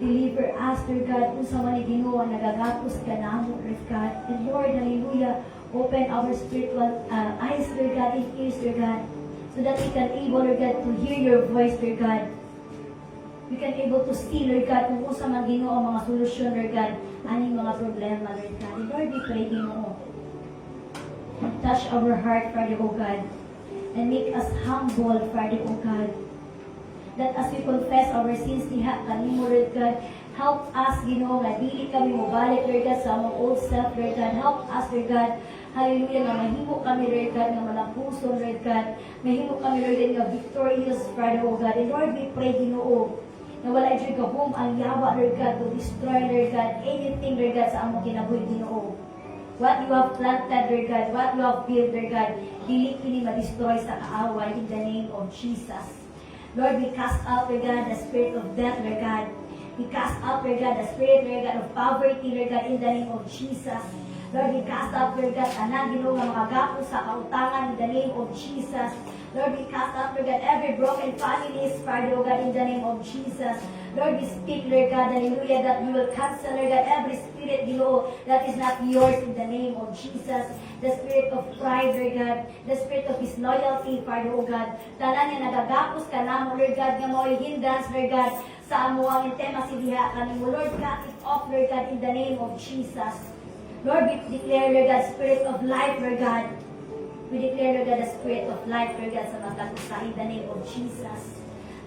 [SPEAKER 1] Deliver us, Lord God, kung sa mga Ginoo, nagagapos ka namo, Lord God. And Lord, hallelujah, open our spiritual eyes, Lord God, and ears, Lord God, so that we can able, Lord God, to hear Your voice, Lord God. We can able to see, Lord God, kung sa mga Ginoo ang mga solusyon, Lord God, aning mga problema, Lord God. And Lord, we pray, Ginoo, touch our heart, Father, O God, and make us humble, Father, O God, that as we confess our sins diha kanimo, Lord God, help us, Ginoo, nga dili kami mobalik, Lord God, sa among old self, Lord God. Help us, Lord God, hallelujah, nga mahimo kami, Lord God, nga malapuso, Lord God. Mahimo kami, Lord God, nga victorious, Father, O God. And Lord, we pray, Ginoo, na wala dyan gahom ang yawa, Lord God, to destroy, Lord God, anything, Lord God, sa among kinabuhi, Ginoo. What You have planted, Lord God, what You have built, Lord God, dili kini ma-destroy sa kaaway in the name of Jesus. Lord, we cast out, Lord God, the spirit of death, Lord God. We cast out, Lord God, the spirit, Lord God, of poverty, Lord God, in the name of Jesus. Lord, we cast out, Lord God, tanan, Ginoo, nga mga gapo sa kautangan in the name of Jesus. Lord, we cast out, Lord God, every broken families, Father, O God, in the name of Jesus. Lord, we speak, Lord God, hallelujah, that You will cancel, Lord God, every spirit, Ginoo, that is not Yours in the name of Jesus. The spirit of pride, Lord God, the spirit of disloyalty, Father, O God. Tanan nga nagagapos ka namo, Lord God, nga mo'y hindrance, Lord God, sa amo ang intema sidiha kanimo. Lord, cut it off, Lord God, in the name of Jesus. Lord, we declare, Lord God, spirit of life, Lord God. We declare, Lord God, the spirit of life, Lord God, sa mga katusa in the name of Jesus.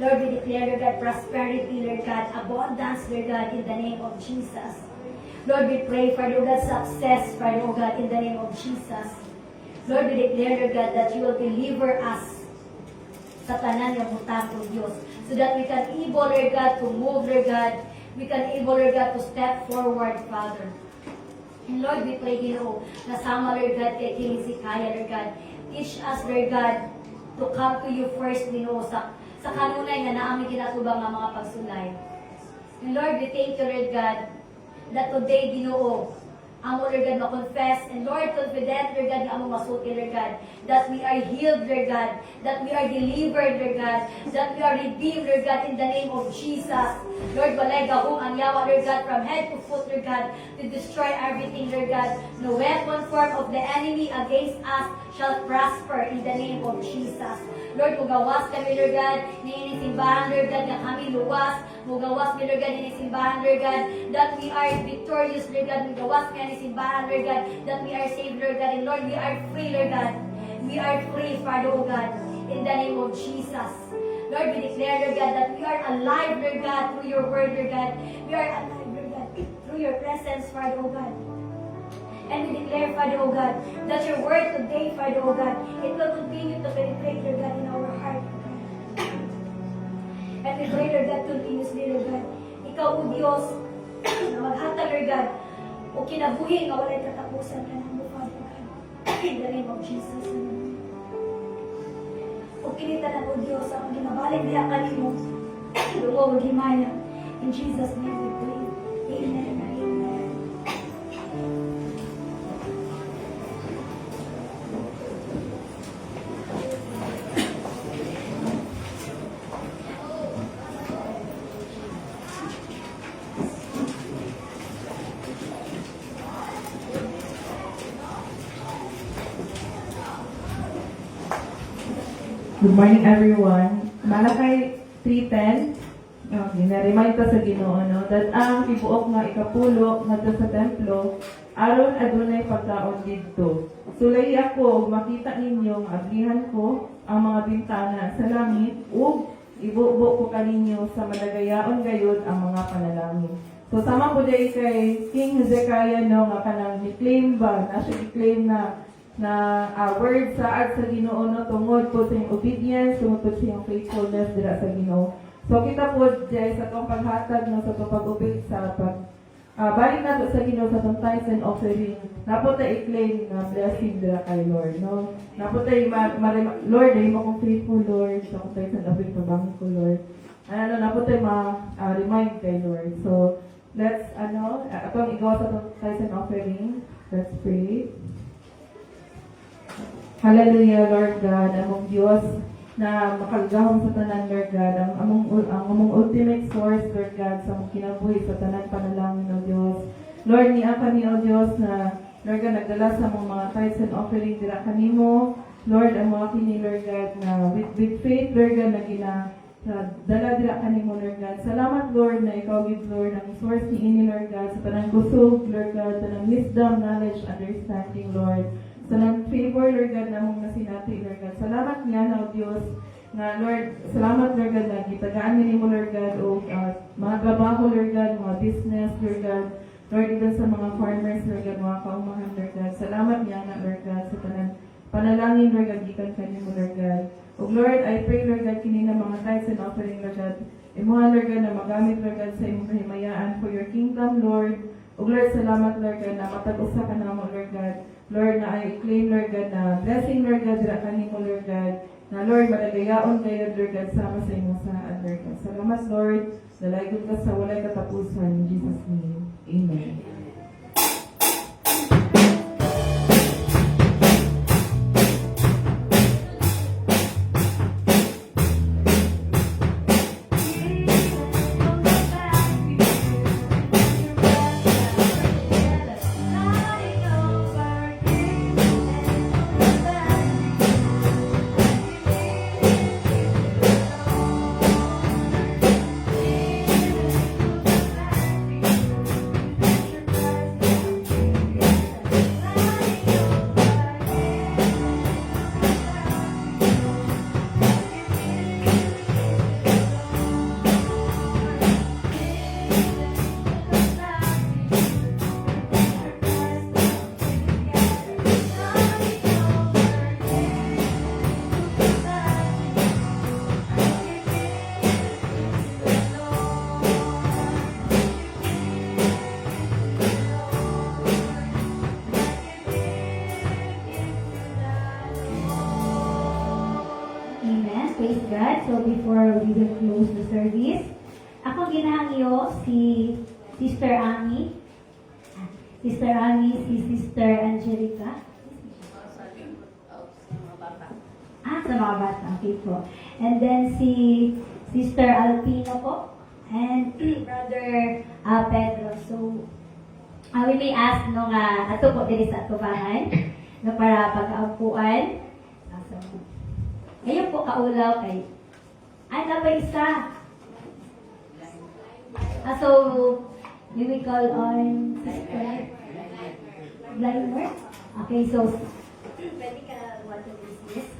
[SPEAKER 1] Lord, we declare, Lord God, prosperity, Lord God, abundance, Lord God, in the name of Jesus. Lord, we pray, Father, God, success, Father, God, in the name of Jesus. Lord, we declare, Lord God, that you will deliver us sa tanan ng butang, O Diyos, so that we can able, Lord God, to move, Lord God, we can able, Lord God, to step forward, Father. And Lord, we pray, Ginoo, nasama, Lord God, kay King Hezekiah, Lord God, teach us, Lord God, to come to you first, Ginoo, sa kanunay nga naaming ginatubang nga mga pagsulay. And Lord, we thank you, Lord God, that today, Ginoo, amo, Lord God, ma-confess, and Lord, confident, Lord God, nga amo masuti, Lord God, that we are healed, Lord God, that we are delivered, Lord God, that we are redeemed, Lord God, in the name of Jesus. Lord, walay gahong ang yawa, Lord God, from head to foot, Lord God, to destroy everything, Lord God. No weapon form of the enemy against us shall prosper in the name of Jesus. Lord, mugawas kami, Lord God, ninisimbahan, Lord God, nga kami luwas, mugawas kami, Lord God, ninisimbahan, Lord God, that we are victorious, Lord God, mugawas kami, ninisimbahan, Lord God, that we are saved, Lord God, and Lord, we are free, Lord God. We are free, Father, oh God, in the name of Jesus. Lord, we declare, Lord God, that we are alive, Lord God, through your word, Lord God. We are alive, Lord God, through your presence, Father, oh God. And we declare, Father, oh God, that your word today, Father, oh God, it will continue to penetrate, Lord God, in our heart, oh God. And we pray, Lord God, continuously, Lord God, ikaw, O Diyos, na maghatag, Lord God, o kinabuhi nga walay katapusan ka ng Father, oh God. In the name of Jesus. O kinitanan, O Diyos, ang ginabalik niya kanino, lumo, himaya. In Jesus' name we pray. Amen and amen.
[SPEAKER 5] Good morning, everyone. Malakay 3:10. Okay, na-remind ko sa Ginoo, no, that ang tibuok nga ikapulo ngadto sa templo aron adunay pagkaon didto. Sulay ako ug makita ninyo nga ablihan ko ang mga bintana sa langit ug ibubo ko kaninyo sa madagayaon gayud ang mga panalangin. So sama po dai kay King Hezekiah, no, nga kanang ni-claim ba na siya i-claim na word sa Ginoo, no, tungod po sa iyong obedience, tungod po sa iyong faithfulness dira sa Ginoo. So kita po dahil sa itong paghatag, no, sa itong pag-obey sa balik nato sa Ginoo sa itong tithes and offering, napot na i-claim na blessing dira kay Lord, no. Napot na Lord, ay mo kong faithful, Lord, sa itong tithes and offering pabangin ko, Lord. Napot na ma-remind kay Lord. So let's atong igawa sa itong tithes and offering. Let's pray. Hallelujah, Lord God, among Diyos na makalgahom sa tanan, Lord God, among ultimate source, Lord God, sa among kinabuhi sa tanan panalangin, O Diyos. Lord, niya kami, O Diyos, na Lord God, nagdala sa among mga tithes and offering dira kanimo. Lord, ang mga kini, Lord God, na with faith, Lord God, na dala dira kanimo, Lord God. Salamat, Lord, na ikaw give, Lord, ang source ni ini, Lord God, sa tanang kusog, Lord God, tanang wisdom, knowledge, understanding, Lord. Salamat favor, Lord God, na mong nasinati, Lord God. Salamat nga na, O Diyos, na Lord, salamat, Lord God, na gitagaan mo, Lord God, o mga trabaho, Lord God, mga business, Lord God, Lord, even sa mga farmers, Lord God, mga kaumahan, Lord God. Salamat nga na, Lord God, sa tanan panalangin, Lord God, gikan kanimo, Lord God. O Lord, I pray, Lord God, kinina mga tithes and offering, Lord God, imuha, Lord God, na magamit, Lord God, sa imong kahimayaan for your kingdom, Lord. O Lord, salamat, Lord God, na matag-usa ka na mo, Lord God. Lord, na I claim, Lord God, na blessing, Lord God, dira kanimo, Lord God, na Lord, madagayaon kayo, Lord God, sama sa imong saan, Lord God. Salamat, Lord, nalaygon ka sa walay katapusan. In Jesus' name, Amen.
[SPEAKER 1] God. So before we will close the service, ako ginahangyo si Sister Ami. Sister Ami, si Sister Angelica. Sa mga bata. Okay po. And then si Sister Alpino po. And Brother Pedro. So, we may ask nung ato po diri sa atubahan no para pag-aupuan. So, ngayon po kaulaw kay na pa isa. So, we will call on Sister Blinder. Okay, so pwede ka want to dismiss?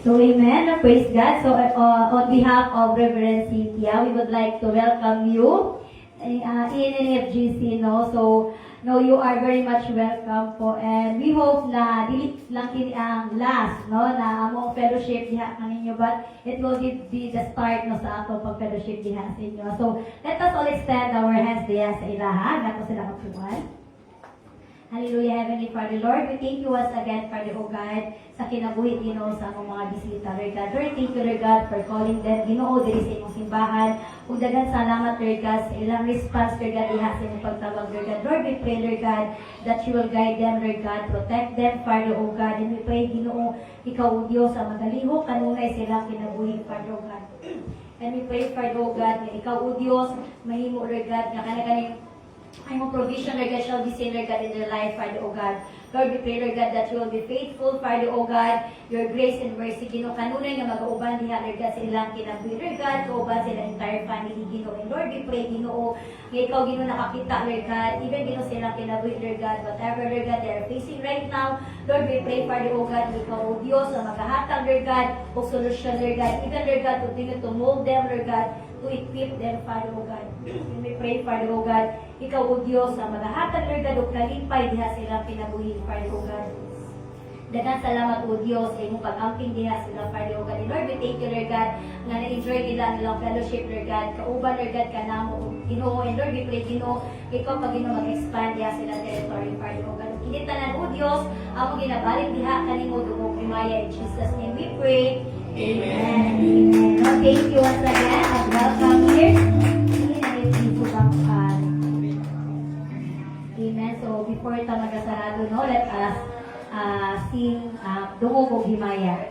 [SPEAKER 1] So, amen. Praise God. So, on behalf of Reverend Cynthia, we would like to welcome you in NFGC, no? So, no, you are very much welcome po. And we hope na dili lang kini ang last, no, na among fellowship diha kaninyo, but it will be the start no sa ato pag fellowship diha sa inyo. So, let us all extend our hands diha sa ilaha, nato sila magtuwan. Hallelujah, Heavenly Father, Lord, we thank you once again, Father, O God, sa kinabuhi, Ginoo, sa among mga bisita, Lord God. Lord, thank you, Lord God, for calling them, Ginoo, diri sa imong simbahan. Ug daghang salamat, Lord God, sa ilang response, Lord God, diha sa imong pagtawag, Lord God. Lord, we pray, Lord God, that you will guide them, Lord God, protect them, Father, O God, and we pray, Ginoo, ikaw, O Diyos, sa magalihok, kanunay silang kinabuhi, Father, O God. And we pray, Father, O God, na ikaw, O Diyos, mahimo, Lord God, na kanakaning ay mo provision, Lord God, shall be seen, Lord God, in their life, Father, O God. Lord, we pray, Lord God, that you will be faithful, Father, O God, your grace and mercy, Ginoo, kanunay nga mag-uuban diha, Lord God, sa ilang kinabuhi, Lord God, kauban sila entire family, Ginoo. And Lord, we pray, Ginoo, nga ikaw, Ginoo, nakakita, Lord God, even, Ginoo, sa ilang kinabuhi, Lord God, whatever, Lord God, they are facing right now, Lord, we pray, Father, O God, ikaw, O Diyos, na maghahatag, Lord God, o solusyon, Lord God, even, Lord God, continue to mold them, Lord God, to equip them, Father, O God. And we pray, Father, O God, ikaw, O Diyos, na maghahatag, Lord God, o kalipay diha silang pinabuhi, Father, O God. Daghang salamat, O Diyos, sa imong pag-amping diha sila, Father, O God. And Lord, we thank you, Lord God, na na-enjoy nila nilang fellowship, Lord God. Kauban, Lord God, kanamo, Ginoo. And Lord, we pray, Ginoo, ikaw pag Ginoo mag-expand diha sila territory, Father, O God. Kinitanan, O Diyos, among ginabalik diha kanimo dugong primaya. In Jesus' name we pray. Amen. Amen. No, thank you once again and welcome here. Amen. So before ito magasarado, no, let us sing Dungog o Himaya.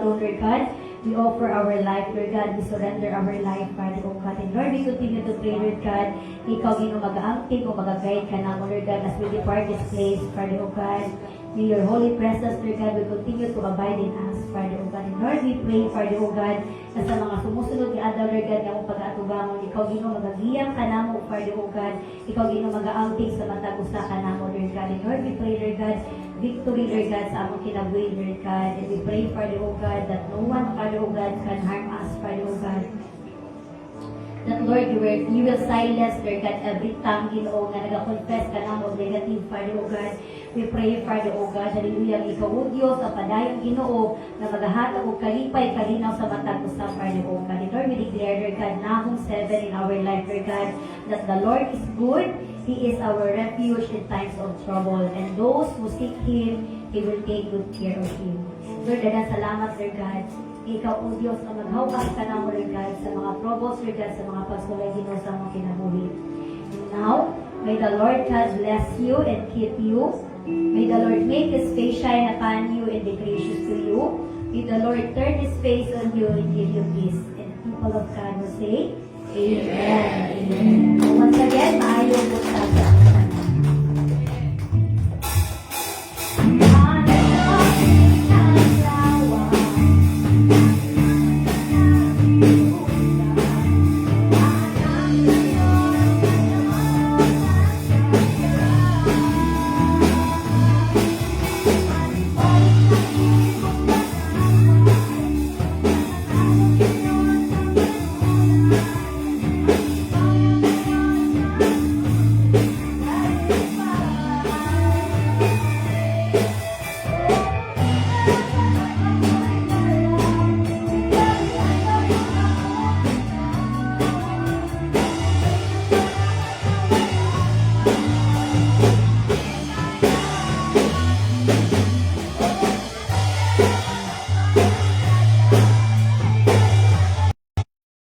[SPEAKER 1] alone, Lord God. We offer our life, Lord God. We surrender our life, Father, O God. And Lord, we continue to pray, Lord God. Ikaw, Ginoo, mag-aangking o mag-guide ka na, Lord God, as we depart this place, Father, O God. May your holy presence, Lord God, will continue to abide in us, Father, O God. And Lord, we pray, Father, O God, na sa mga sumusunod ni Adal, Lord God, na mong pag-atubangon, ikaw, Ginoo, magagiyang ka na mo, Father, O God. Ikaw, Ginoo, mag-aangking sa matag usa ka na mo, Lord God. And Lord, we pray, Lord God, victory, Lord God, sa among kinabuhi, Lord God. And we pray, Father, O God, that no one, Father, O God, can harm us, Father, O God. That, Lord, you will silence, Lord God, every tongue, Ginoo, na nag-confess ka na mo negative, Father, O God. We pray, Father, O God, hallelujah, ikaw, O Diyos, sa padayong Ginoo, na maghahatag o kalipay, kalinaw sa matag usa, Father, O God. And Lord, we declare, Lord God, Nahum 7 in our life, Lord God, that the Lord is good. He is our refuge in times of trouble. And those who seek Him, He will take good care of Him. Lord, daghang salamat, Lord God. Ikaw, O Diyos, na maghawakan ka na mo, Lord God, sa mga troubles, Lord God, sa mga pagsulay, Ginoo, sa mga kinabuhi. And now, may the Lord God bless you and keep you. May the Lord make His face shine upon you and be gracious to you. May the Lord turn His face on you and give you peace. And the people of God will say, Amen. Amen.